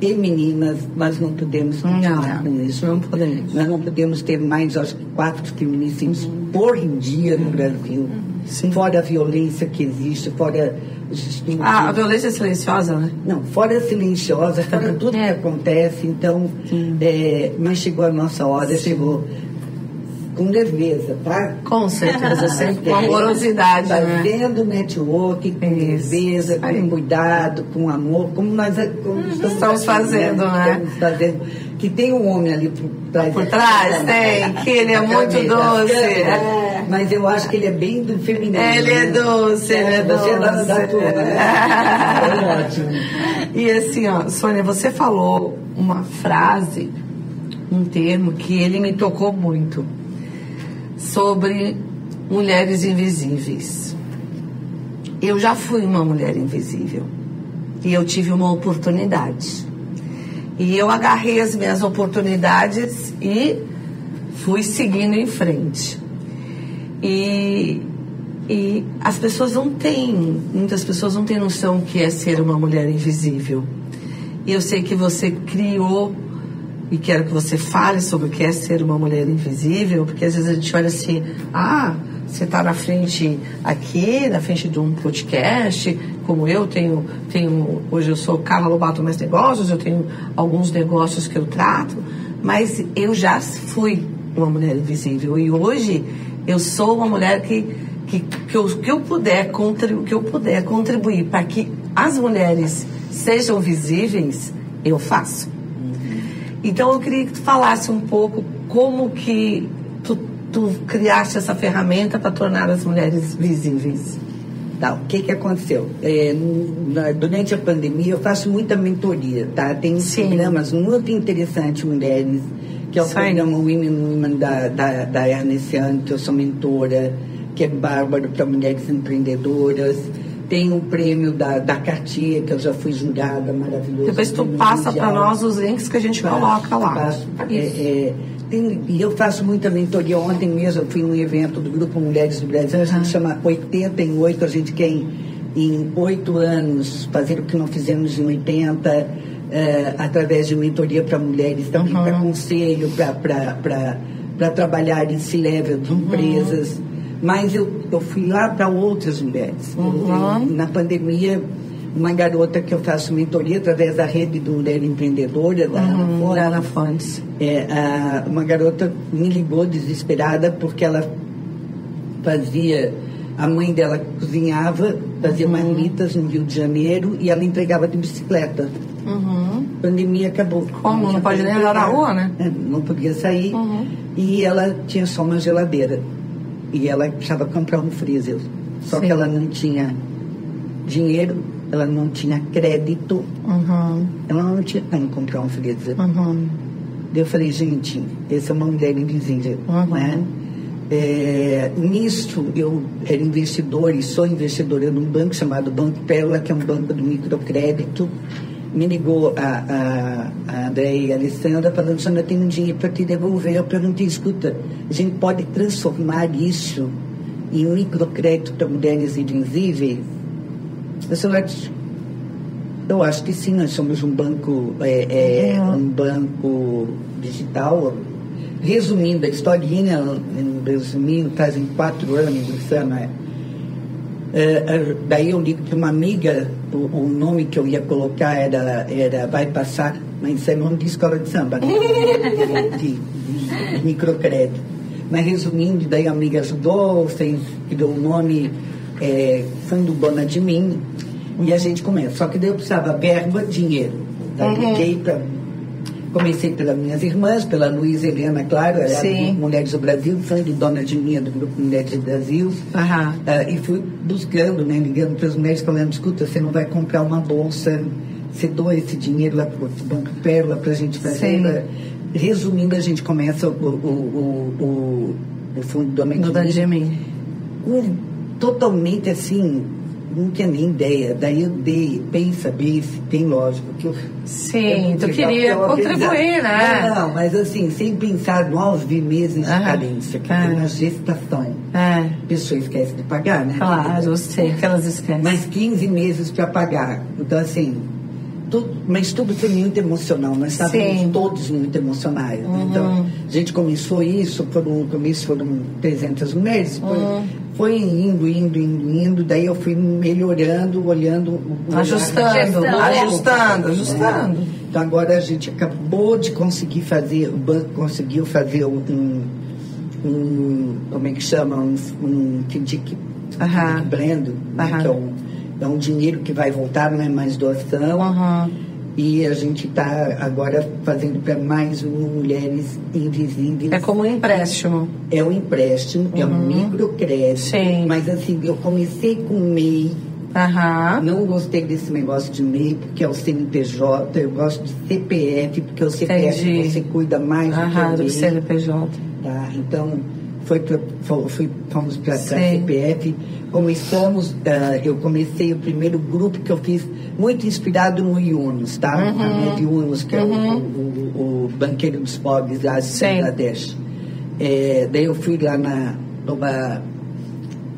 e meninas. Mas não podemos continuar com isso. Não podemos. Nós não podemos ter mais, acho que 4 feminicídios por dia no Brasil. Fora a violência que existe, fora... a violência silenciosa, né? Não, fora a silenciosa, fora tudo que acontece. Então, mas chegou a nossa hora, chegou... com leveza, tá? Com certeza, sempre com amorosidade, fazendo network, com leveza, com cuidado, com amor, como nós estamos fazendo, né? Estamos fazendo. Que tem um homem ali por trás. Por trás, tem, que ele é muito doce. Mas eu acho que ele é bem do feminino. Ele é doce, ele é doce. Você é da tua, né? É ótimo. E assim, Sônia, você falou uma frase, um termo que ele me tocou muito, sobre mulheres invisíveis. Eu já fui uma mulher invisível e eu tive uma oportunidade e eu agarrei as minhas oportunidades e fui seguindo em frente. E as pessoas muitas pessoas não têm noção que é ser uma mulher invisível. E eu sei que você criou, e quero que você fale sobre o que é ser uma mulher invisível, porque às vezes a gente olha assim, você está na frente aqui, na frente de um podcast, como eu tenho hoje eu sou Carla Lobato Mais Negócios, eu tenho alguns negócios que eu trato, mas eu já fui uma mulher invisível e hoje eu sou uma mulher que eu puder contribuir para que as mulheres sejam visíveis, eu faço. Então eu queria que tu falasse um pouco como que tu criaste essa ferramenta para tornar as mulheres visíveis. Tá, o que aconteceu? Durante a pandemia eu faço muita mentoria, tá? Tem programas muito interessantes, mulheres, que é o programa Women da Ernest Young, que eu sou mentora, que é bárbaro para mulheres empreendedoras. Tem o prêmio da Cartier, que eu já fui julgada, maravilhoso. Depois tu passa para nós os links que a gente coloca lá. E eu faço muita mentoria. Ontem mesmo eu fui num evento do Grupo Mulheres do Brasil, a gente chama 80 em 8, a gente quer em 8 anos fazer o que não fizemos em 80, através de mentoria para mulheres, também para conselho, para trabalhar esse level de empresas. Mas eu fui lá para outras mulheres. Na pandemia, uma garota que eu faço mentoria através da rede do Mulher Empreendedora, da Ana Fontes. Uma garota me ligou desesperada porque ela a mãe dela cozinhava, fazia marmitas no Rio de Janeiro e ela entregava de bicicleta. A pandemia acabou. Como? Não pode nem andar na rua, né? Não podia sair. E ela tinha só uma geladeira. E ela precisava comprar um freezer. Só que ela não tinha dinheiro, ela não tinha crédito, ela não tinha como comprar um freezer. Eu falei, gente, essa é uma mulher invisível, né? Nisso, eu era investidor e sou investidora num banco chamado Banco Pérola, que é um banco do microcrédito. me ligou a Andréia e a Alessandra falando, Sandra, tem um dinheiro para te devolver. Eu perguntei, escuta, a gente pode transformar isso em um microcrédito para mulheres invisíveis? Eu acho que sim, nós somos um banco, um banco digital. Resumindo a historinha, resumindo, fazem 4 anos, daí eu ligo para uma amiga, o nome que eu ia colocar era Vai Passar, mas isso é nome de escola de samba, né? de microcrédito. Mas resumindo, daí a amiga ajudou, criou o nome Fundo Dona de Mim, e a gente começa. Só que daí eu precisava verba, dinheiro. Daí liguei comecei pelas minhas irmãs, pela Luísa Helena, claro, era Mulheres do Brasil, Fundo Dona de Mim, do Grupo Mulheres do Brasil. E fui buscando, né, ligando para as mulheres, falando, escuta, você não vai comprar uma bolsa, você doa esse dinheiro lá para o Banco Pérola para a gente fazer. Resumindo, a gente começa o Fundo Dona de Mim. Totalmente assim, não tinha nem ideia. Daí eu dei, pensa bem, tem lógico que eu... Sim, tu queria contribuir, né? Não, mas assim, sem pensar 9 meses de carência, que tem uma gestação. A pessoa esquece de pagar, né? Claro, eu sei que elas esquecem. Mais 15 meses para pagar. Então, assim, mas tudo foi muito emocional. Nós estávamos todos muito emocionais. Então, a gente começou isso, no começo foram 300 mulheres, foi indo, daí eu fui melhorando, olhando... Ajustando. Então agora a gente acabou de conseguir fazer, o banco conseguiu fazer como é que chama? Um FDIC Blend, né, que é um dinheiro que vai voltar, não é mais doação. E a gente está agora fazendo para mais mulheres invisíveis. É como um empréstimo. É um empréstimo, é um microcrédito. Mas assim, eu comecei com MEI. Não gostei desse negócio de MEI, porque é o CNPJ. Eu gosto de CPF, porque o CPF você cuida mais do CNPJ. Tá, então, fomos para a CPF. Começamos, eu comecei o primeiro grupo que eu fiz, muito inspirado no Yunus, tá? Yunus, que é o banqueiro dos pobres lá de Bangladesh. Daí eu fui lá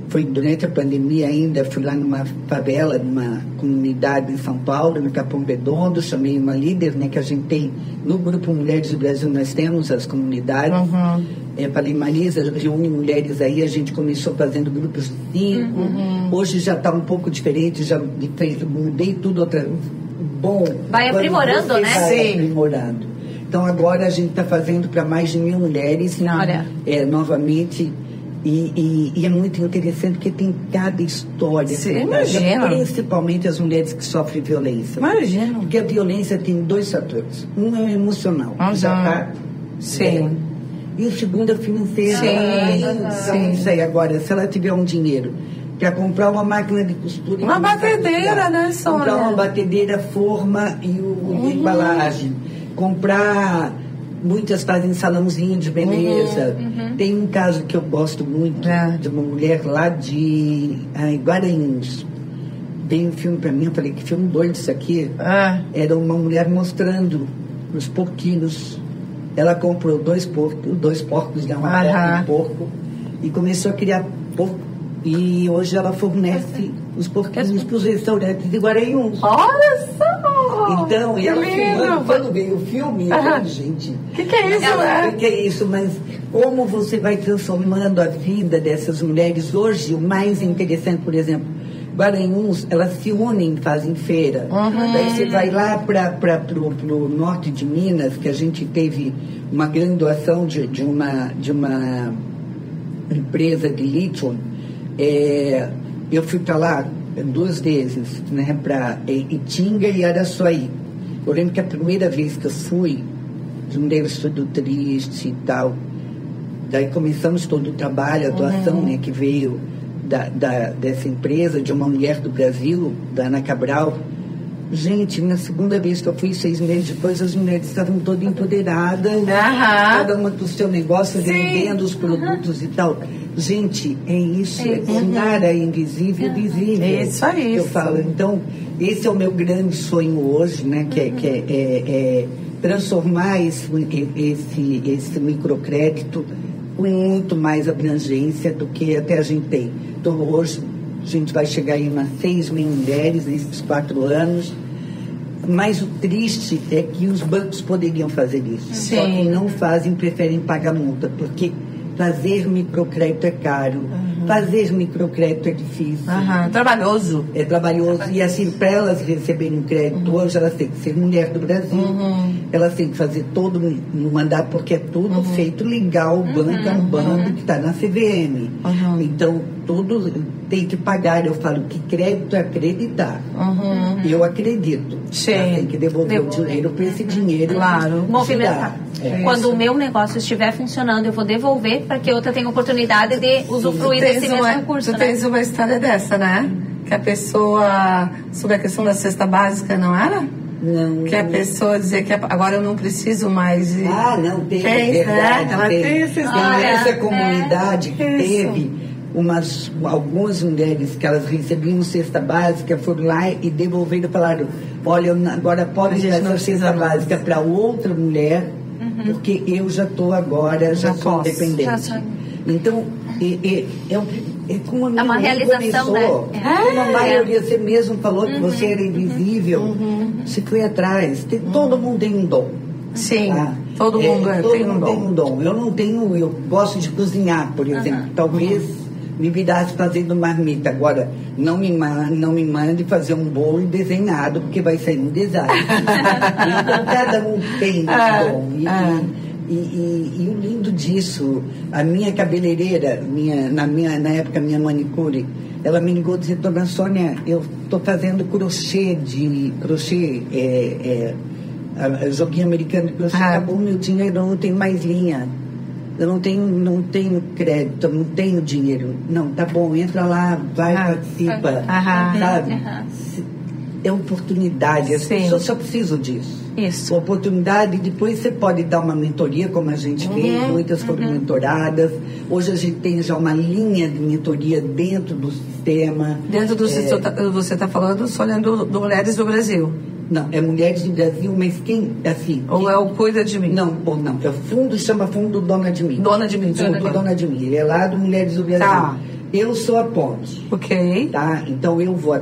foi durante a pandemia ainda, fui lá numa favela, numa comunidade em São Paulo, no Capão Redondo, chamei uma líder, né, que a gente tem, no Grupo Mulheres do Brasil nós temos as comunidades. Falei, Marisa, reúne mulheres aí, a gente começou fazendo grupos de 5, hoje já está um pouco diferente, já mudei tudo bom. Vai aprimorando, né? Vai aprimorando. Então agora a gente está fazendo para mais de 1.000 mulheres, novamente. E é muito interessante porque tem cada história. Imagina. Principalmente as mulheres que sofrem violência. Imagina. Porque a violência tem 2 fatores. Um é o emocional. E o segundo é o financeiro. Isso aí agora, se ela tiver um dinheiro para comprar uma máquina de costura... Uma batedeira, né, Sônia? Comprar uma batedeira, forma e a embalagem. Comprar... Muitas fazem salãozinho de beleza. Tem um caso que eu gosto muito, de uma mulher lá de Guaranhuns. Veio um filme para mim, eu falei, que filme doido isso aqui. Era uma mulher mostrando os porquinhos. Ela comprou 2 porcos, de uma porca, um porco, e começou a criar porco. E hoje ela fornece os porquinhos para os restaurantes de Guaranhuns. Olha só! Então, e ela filmando, quando veio o filme, eu falei, gente... O que é isso, né? O que é isso? Mas como você vai transformando a vida dessas mulheres hoje? O mais interessante, por exemplo, Guaranhuns, elas se unem, fazem feira. Daí você vai lá para o norte de Minas, que a gente teve uma grande doação de uma empresa de lítio. Eu fui para lá 2 vezes, né, para Itinga e Araçuaí. Eu lembro que a primeira vez que eu fui, as mulheres tudo triste e tal, daí começamos todo o trabalho, a doação, né, que veio dessa empresa, de uma mulher do Brasil, da Ana Cabral, Gente, na segunda vez que eu fui, 6 meses depois, as mulheres estavam todas empoderadas, cada uma do seu negócio, vendendo os produtos e tal. Gente, é isso, é tornar a invisível visível. É isso aí. Eu falo, então, esse é o meu grande sonho hoje, né? Que é transformar esse microcrédito com muito mais abrangência do que até a gente tem. Então, hoje, a gente vai chegar aí umas 6 mil mulheres nesses 4 anos. Mas o triste é que os bancos poderiam fazer isso. Sim. Só que não fazem, preferem pagar multa, porque fazer microcrédito é caro, fazer microcrédito é difícil. Trabalhoso. É trabalhoso. E assim, para elas receberem um crédito hoje, elas têm que ser mulher do Brasil, elas têm que fazer todo no mandato, porque é tudo feito legal. O banco é um banco que está na CVM. Então, tudo tem que pagar. Eu falo que crédito é acreditar. Eu acredito. Tem que devolver o dinheiro para esse dinheiro. Claro. Movimentar. Quando o meu negócio estiver funcionando, eu vou devolver para que outra tenha oportunidade de usufruir desse mesmo recurso. Tu tens uma história dessa, né? Que a pessoa, sobre a questão da cesta básica, não era? Não. Que a pessoa dizia que agora eu não preciso mais. Não tem. Verdade, ela tem essa história. Essa comunidade que teve algumas mulheres que elas recebiam cesta básica, foram lá e devolveram e falaram: olha, agora pode dar essa cesta básica para outra mulher, porque eu já estou agora, já sou independente. Então, é como a minha uma realização, começou, né? Como a maioria, você mesmo falou que você era invisível, você foi atrás. Todo mundo tem um dom. Sim, todo mundo tem um dom. Eu não tenho, eu gosto de cozinhar, por exemplo. Talvez me virasse fazendo marmita. Agora, não me mande fazer um bolo desenhado, porque vai sair um design. Então, cada um tem esse dom. E o lindo disso, a minha cabeleireira, na época, minha manicure, ela me ligou dizendo: dona Sônia, eu estou fazendo crochê, joguinho americano de crochê, acabou meu dinheiro, eu não tenho mais linha. Eu não tenho crédito, eu não tenho dinheiro. Não, tá bom, entra lá, vai, participa, sabe? É oportunidade, as pessoas só precisam disso. Isso. Oportunidade, depois você pode dar uma mentoria, como a gente fez, muitas foram mentoradas. Hoje a gente tem já uma linha de mentoria dentro do sistema. Dentro do sistema, você está falando só do Mulheres do Brasil? Não, é Mulheres do Brasil, mas quem, assim... Ou é o Cuida de Mim? Não, é o fundo, chama Fundo Dona de Mim. Dona de Mim. Fundo Dona de Mim, ele é lá do Mulheres do Brasil. Tá. Eu sou a ponte. Ok. Tá, então eu vou...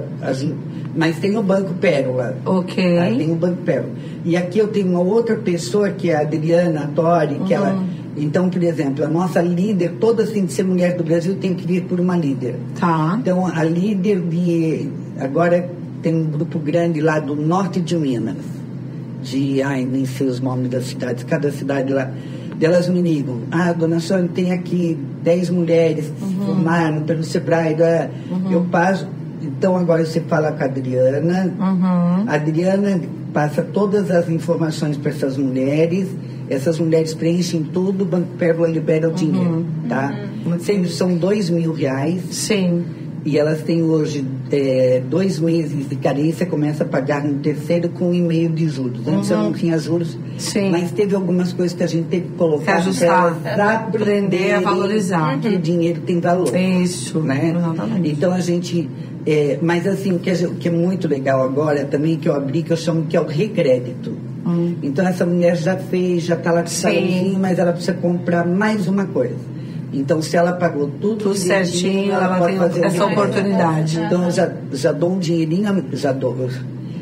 Mas tem o Banco Pérola. Ok. Tá? Tem o Banco Pérola. E aqui eu tenho uma outra pessoa, que é a Adriana Tori, que ela... Então, por exemplo, a nossa líder, toda assim de ser mulher do Brasil, tem que vir por uma líder. Tá. Então, a líder agora tem um grupo grande lá do norte de Minas. Nem sei os nomes das cidades, cada cidade lá. Elas me ligam: dona Sônia, tem aqui 10 mulheres que se formaram pelo Sebrae. Eu passo... Então, agora você fala com a Adriana. A Adriana passa todas as informações para essas mulheres preenchem tudo, o Banco Pérola libera o dinheiro, tá? Sempre são R$2.000. Sim. E elas têm hoje 2 meses de carência, começa a pagar no terceiro com 1,5 de juros. Antes eu não tinha juros, mas teve algumas coisas que a gente teve que colocar para aprender a valorizar. Que o dinheiro tem valor. Isso, né? Exatamente. Então a gente... mas assim, o que é muito legal agora também, que eu abri, que eu chamo que é o recrédito. Então essa mulher já está lá com salãozinho, mas ela precisa comprar mais uma coisa. Então, se ela pagou tudo certinho, ela pode tem fazer essa oportunidade. Então, eu já dou um dinheirinho,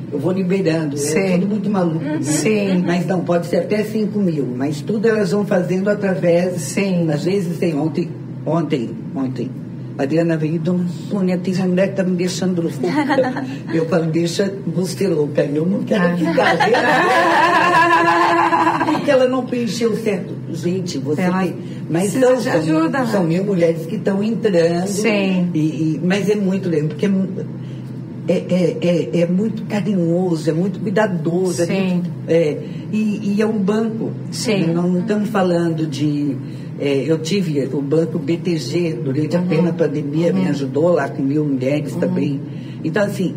eu vou liberando. É tudo muito maluco, né? Sim. Mas não, pode ser até 5 mil. Mas tudo elas vão fazendo através... Sim. Às vezes tem ontem, a Adriana veio: dona Sônia, tem uma mulher que está me deixando louca. Eu falo: deixa você louca, eu não quero ficar. Porque ela não preencheu certo. Gente, você mas são mil mulheres que estão entrando. Sim. Mas é muito legal, porque é muito carinhoso, é muito cuidadoso. Sim. E é um banco. Sim. Não estamos falando de... eu tive o banco BTG durante a plena pandemia, me ajudou lá com 1.000 mulheres também. Então, assim,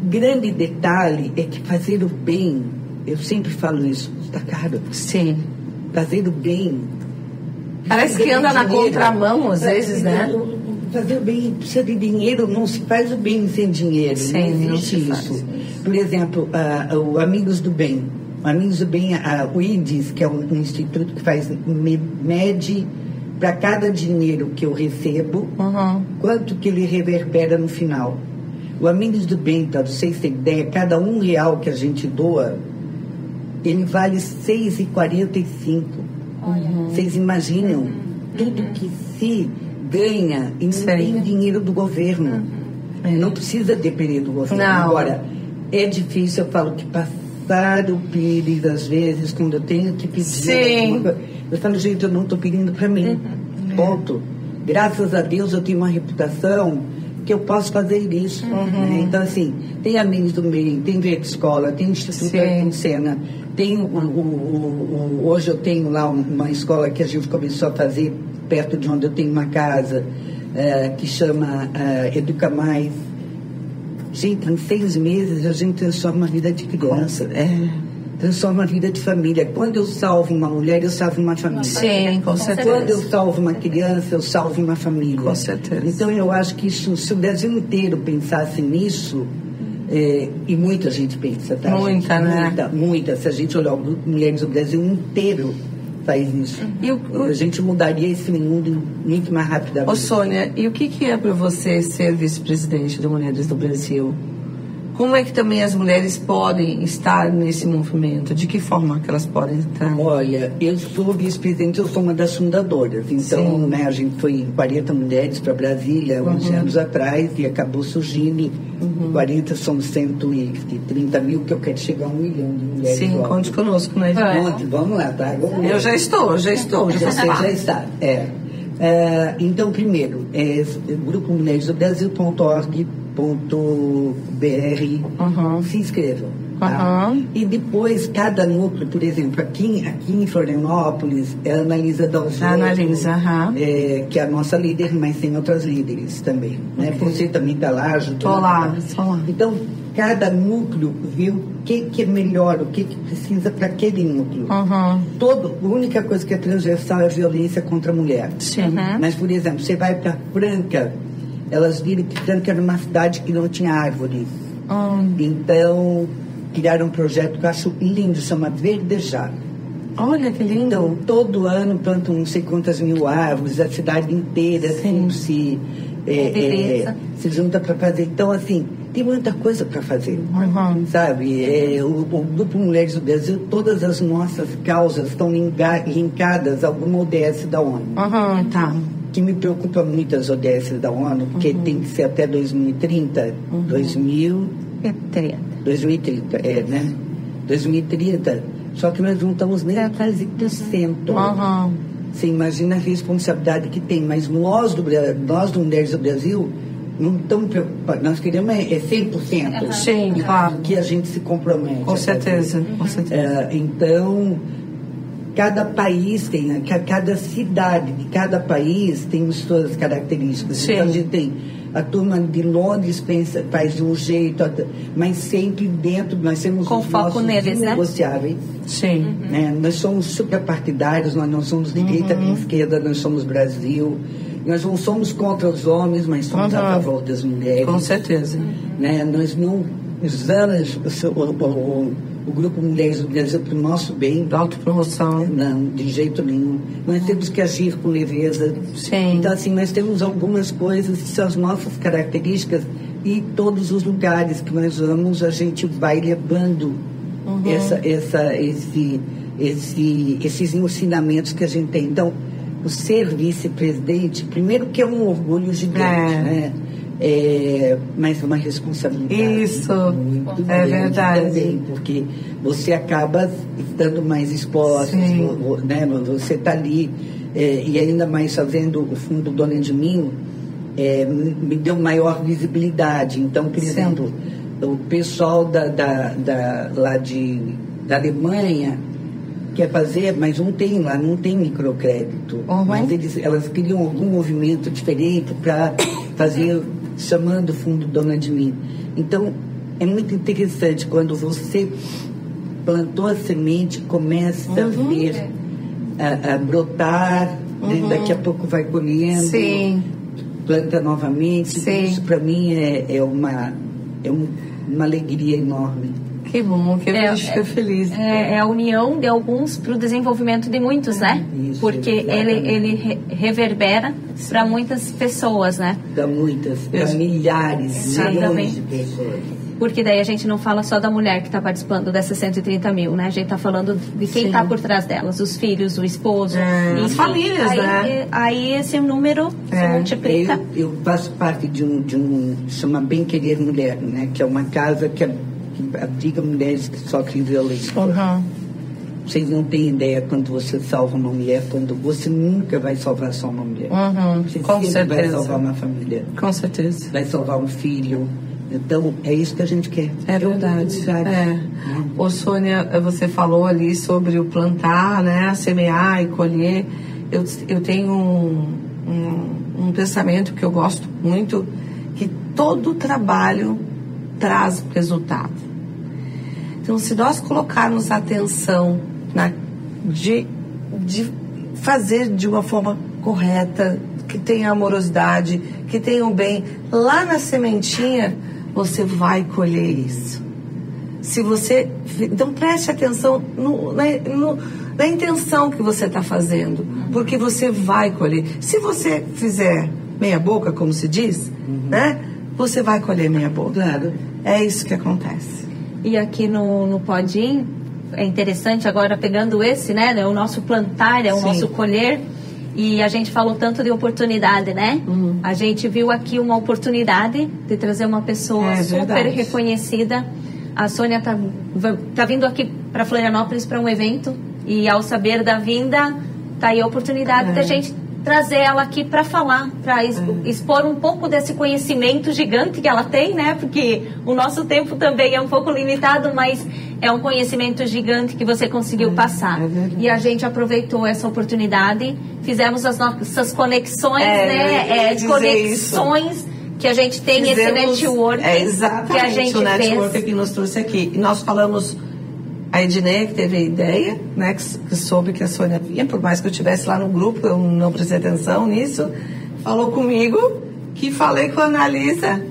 grande detalhe é que fazer o bem, eu sempre falo isso, está caro. Sim. Fazer o bem. Parece que anda na contramão, às vezes, né? Fazer o bem precisa de dinheiro, não se faz o bem sem dinheiro. Sim, não existe isso. Por exemplo, o Amigos do Bem. Amigos do Bem, o IDES, que é um instituto que mede para cada dinheiro que eu recebo, quanto que ele reverbera no final. O Amigos do Bem, para vocês terem ideia, cada R$1 que a gente doa, ele vale R$6,45. Vocês imaginam tudo que se ganha e não tem dinheiro do governo. Não precisa depender do governo. Não. Agora, é difícil, eu falo que passar o pires, às vezes, quando eu tenho que pedir. Sim. Eu falo, gente, eu não estou pedindo para mim. Ponto. Graças a Deus eu tenho uma reputação que eu posso fazer isso. Né? Então, assim, tem Amigos do Bem, tem Verde Escola, tem Instituto Ayrton Senna, tem hoje eu tenho lá uma escola que a gente começou a fazer perto de onde eu tenho uma casa, que chama Educa Mais. Gente, em 6 meses a gente transforma a vida de criança. Transforma a vida de família. Quando eu salvo uma mulher, eu salvo uma família. Sim, com certeza. Quando eu salvo uma criança, eu salvo uma família. Com certeza. Então eu acho que isso, se o Brasil inteiro pensasse nisso, e muita gente pensa, tá? Muita, gente? né? Muita. Se a gente olhar o grupo de mulheres do Brasil inteiro faz isso. A gente mudaria esse mundo muito mais rapidamente. Ô, Sônia, e o que é para você ser vice-presidente do Mulheres do Brasil? Como é que também as mulheres podem estar nesse movimento? De que forma que elas podem entrar? Olha, eu sou vice-presidente, eu sou uma das fundadoras. Então, né, a gente foi 40 mulheres para Brasília 11 anos atrás e acabou surgindo. 40 são 130 mil, que eu quero chegar a 1 milhão de mulheres. Sim, conte conosco, né? Vamos lá, tá? Eu já estou. Você já está. Então, primeiro, Grupo Mulheres do Brasil.org.br, se inscrevam. Tá? E depois, cada núcleo, por exemplo, aqui em Florianópolis, é a Analisa Dalzotto, que é a nossa líder, mas tem outras líderes também. Né? Você também está lá ajudando. Estou lá. Então, cada núcleo viu o que é melhor, o que precisa para aquele núcleo. A única coisa que é transversal é a violência contra a mulher. Mas, por exemplo, você vai para Franca, elas viram que Franca era uma cidade que não tinha árvores. Então, criaram um projeto que eu acho lindo, chama Verdejar. Olha que lindo. Então, todo ano plantam não sei quantas mil árvores, a cidade inteira assim, se junta para fazer. Então, assim, tem muita coisa para fazer, sabe? O Grupo Mulheres do Brasil, todas as nossas causas estão linkadas a alguma ODS da ONU. Que me preocupa muito as ODS da ONU, porque tem que ser até 2030. 2030, né? 2030. Só que nós não estamos nem a 10%. Você imagina a responsabilidade que tem. Mas nós do Mulheres do Brasil, não estamos preocupados. Nós queremos 100%. Sim, claro. Que a gente se compromete. Com certeza. Então, cada país tem, cada cidade de cada país tem suas características. Então, a gente tem a turma de Londres faz de um jeito, mas sempre dentro, nós temos com os foco nossos neles, negociáveis. Né? Nós somos superpartidários, nós não somos direita nem esquerda, nós somos Brasil. Nós não somos contra os homens, mas somos a favor das mulheres. Com certeza. Né? Nós não usamos o Grupo Mulheres do Brasil para o nosso bem. Para autopromoção. Não, de jeito nenhum. Nós temos que agir com leveza. Então, assim, nós temos algumas coisas que são as nossas características e todos os lugares que nós vamos, a gente vai levando esses ensinamentos que a gente tem. Então, o ser vice-presidente, primeiro que é um orgulho gigante, né? Mas uma responsabilidade. Isso, muito grande verdade. Também, porque você acaba estando mais exposto, né? Você está ali, e ainda mais fazendo o Fundo Dona de Mim, me deu maior visibilidade. Então, por exemplo, o pessoal lá da Alemanha quer fazer, mas não tem microcrédito. Mas elas queriam algum movimento diferente para fazer, chamando o Fundo Dona de Mim. Então, é muito interessante quando você plantou a semente, começa a ver, a brotar, né? Daqui a pouco vai colhendo, Sim. planta novamente. Sim. Isso para mim é uma alegria enorme. Que bom, que a gente fica feliz. É a união de alguns para o desenvolvimento de muitos, né? Isso, porque ele reverbera para muitas pessoas, né? Para milhares, milhões de pessoas. Porque daí a gente não fala só da mulher que está participando dessas 130 mil, né? A gente está falando de quem está por trás delas, os filhos, o esposo. As famílias, né? Aí esse número se multiplica. Eu faço parte de um chama Bem Querer Mulher, né? Que é uma casa que abriga mulheres que sofrem violência. Vocês não têm ideia quando você salva uma mulher, quando você nunca vai salvar só uma mulher. Você Com sempre certeza. vai salvar uma família. Com certeza. Vai salvar um filho. Então, é isso que a gente quer. É verdade. Ô, Sônia, você falou ali sobre o plantar, né? Semear e colher. Eu tenho um pensamento que eu gosto muito, que todo trabalho traz resultado. Então, se nós colocarmos atenção de fazer de uma forma correta, que tenha amorosidade, que tenha o bem, lá na sementinha, você vai colher isso. Se você... Então, preste atenção na intenção que você está fazendo, porque você vai colher. Se você fizer meia boca, como se diz, né? Você vai colher meia boca. Claro. É isso que acontece. E aqui no Podim, é interessante agora pegando esse, né? O nosso plantar, o nosso colher. E a gente falou tanto de oportunidade, né? A gente viu aqui uma oportunidade de trazer uma pessoa super reconhecida. A Sônia tá vindo aqui para Florianópolis para um evento. E ao saber da vinda, tá aí a oportunidade da gente trazer ela aqui para falar, para expor um pouco desse conhecimento gigante que ela tem, né? Porque o nosso tempo também é um pouco limitado, mas é um conhecimento gigante que você conseguiu passar. E a gente aproveitou essa oportunidade, fizemos as nossas conexões, conexões que a gente tem, esse network exatamente, que a gente o network fez. que nos trouxe aqui. E nós falamos... A Edneia, que teve a ideia, né, que soube que a Sônia vinha, por mais que eu estivesse lá no grupo, eu não prestei atenção nisso, falou comigo, que falei com a Analisa,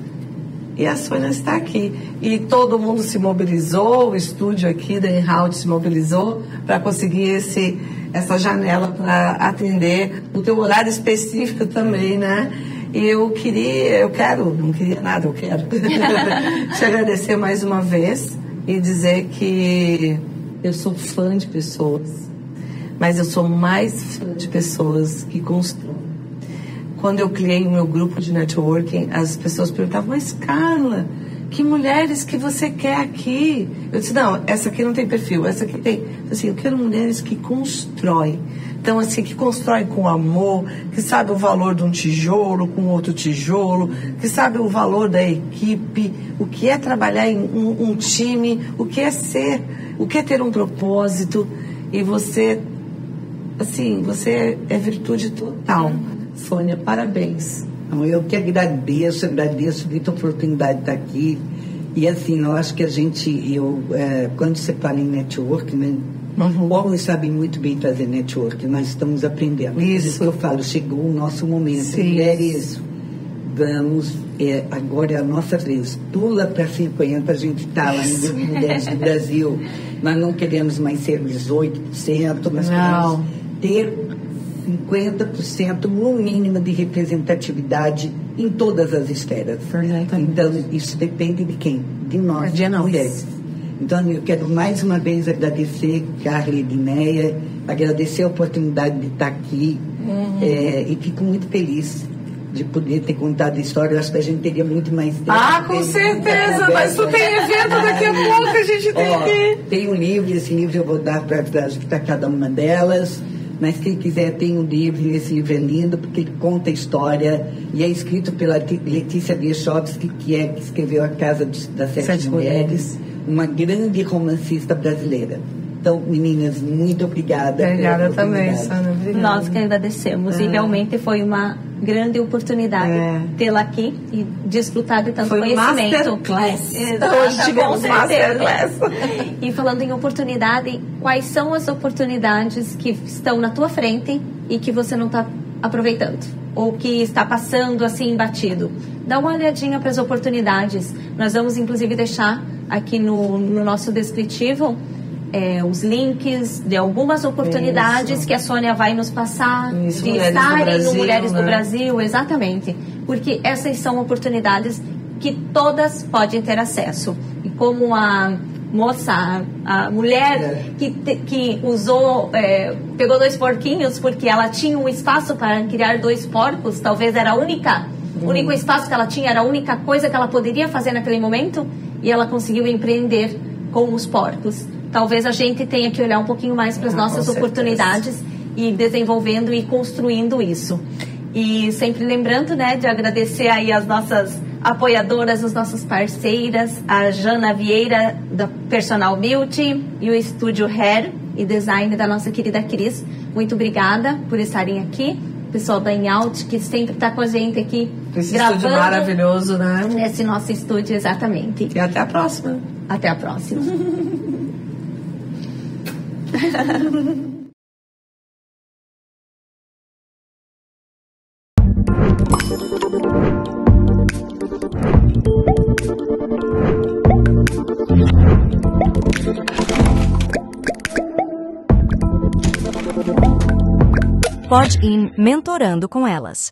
e a Sônia está aqui. E todo mundo se mobilizou, o estúdio aqui da Enhaut se mobilizou para conseguir essa janela para atender o teu horário específico também, né? E não queria nada, eu quero te agradecer mais uma vez. E dizer que eu sou fã de pessoas, mas eu sou mais fã de pessoas que constroem. Quando eu criei o meu grupo de networking, as pessoas perguntavam, mas Carla, que mulheres que você quer aqui? Eu disse, não, essa aqui não tem perfil, essa aqui tem. Assim, eu quero mulheres que constroem. Então, assim, que constrói com amor, que sabe o valor de um tijolo com outro tijolo, que sabe o valor da equipe, o que é trabalhar em um time, o que é ter um propósito. E você, assim, você é virtude total. Sônia, parabéns. Eu que agradeço muita oportunidade de estar aqui. E assim, eu acho que quando você fala em network, né? Homens sabem muito bem fazer network, nós estamos aprendendo. Isso que eu falo, chegou o nosso momento. Sim. Mulheres, vamos, agora é a nossa vez. Pula para 50, a gente está lá no Grupo Mulheres do Brasil. Nós não queremos mais ser 18%, mas queremos ter 50% no mínimo de representatividade em todas as esferas. Então, isso depende de quem? De nós, mulheres. Então, eu quero mais uma vez agradecer Carla e Edneia, agradecer a oportunidade de estar aqui e fico muito feliz de poder ter contado a história. Eu acho que a gente teria muito mais tempo. Com certeza, mas tu tem evento daqui a pouco, a gente tem que... Tem um livro, esse livro eu vou dar para cada uma delas. Mas quem quiser tem um livro, esse livro é lindo porque ele conta a história e é escrito pela Letícia Biechowski, que escreveu A Casa das Sete Mulheres, uma grande romancista brasileira. Então, meninas, muito obrigada. Obrigada também, Sônia. Nós que agradecemos e realmente foi uma grande oportunidade tê-la aqui e desfrutar de tanto conhecimento. Masterclass. Hoje tivemos masterclass. E falando em oportunidade, quais são as oportunidades que estão na tua frente e que você não está aproveitando? Ou que está passando assim batido? Dá uma olhadinha para as oportunidades. Nós vamos inclusive deixar aqui no nosso descritivo os links de algumas oportunidades que a Sônia vai nos passar de estarem no Mulheres do Brasil, exatamente, porque essas são oportunidades que todas podem ter acesso. E como a moça, a mulher que usou, pegou 2 porquinhos porque ela tinha um espaço para criar 2 porcos, talvez era o único espaço que ela tinha, era a única coisa que ela poderia fazer naquele momento, e ela conseguiu empreender com os porcos. Talvez a gente tenha que olhar um pouquinho mais para as nossas oportunidades e desenvolvendo e construindo isso. E sempre lembrando, né, de agradecer aí as nossas apoiadoras, as nossas parceiras, a Jana Vieira, da Personal Beauty, e o Estúdio Hair e Design da nossa querida Cris. Muito obrigada por estarem aqui. O pessoal da In-Out, que sempre está com a gente aqui esse gravando. Estúdio maravilhoso, né? Nesse nosso estúdio, exatamente. E até a próxima. Até a próxima. Pod In Mentorando com Elas.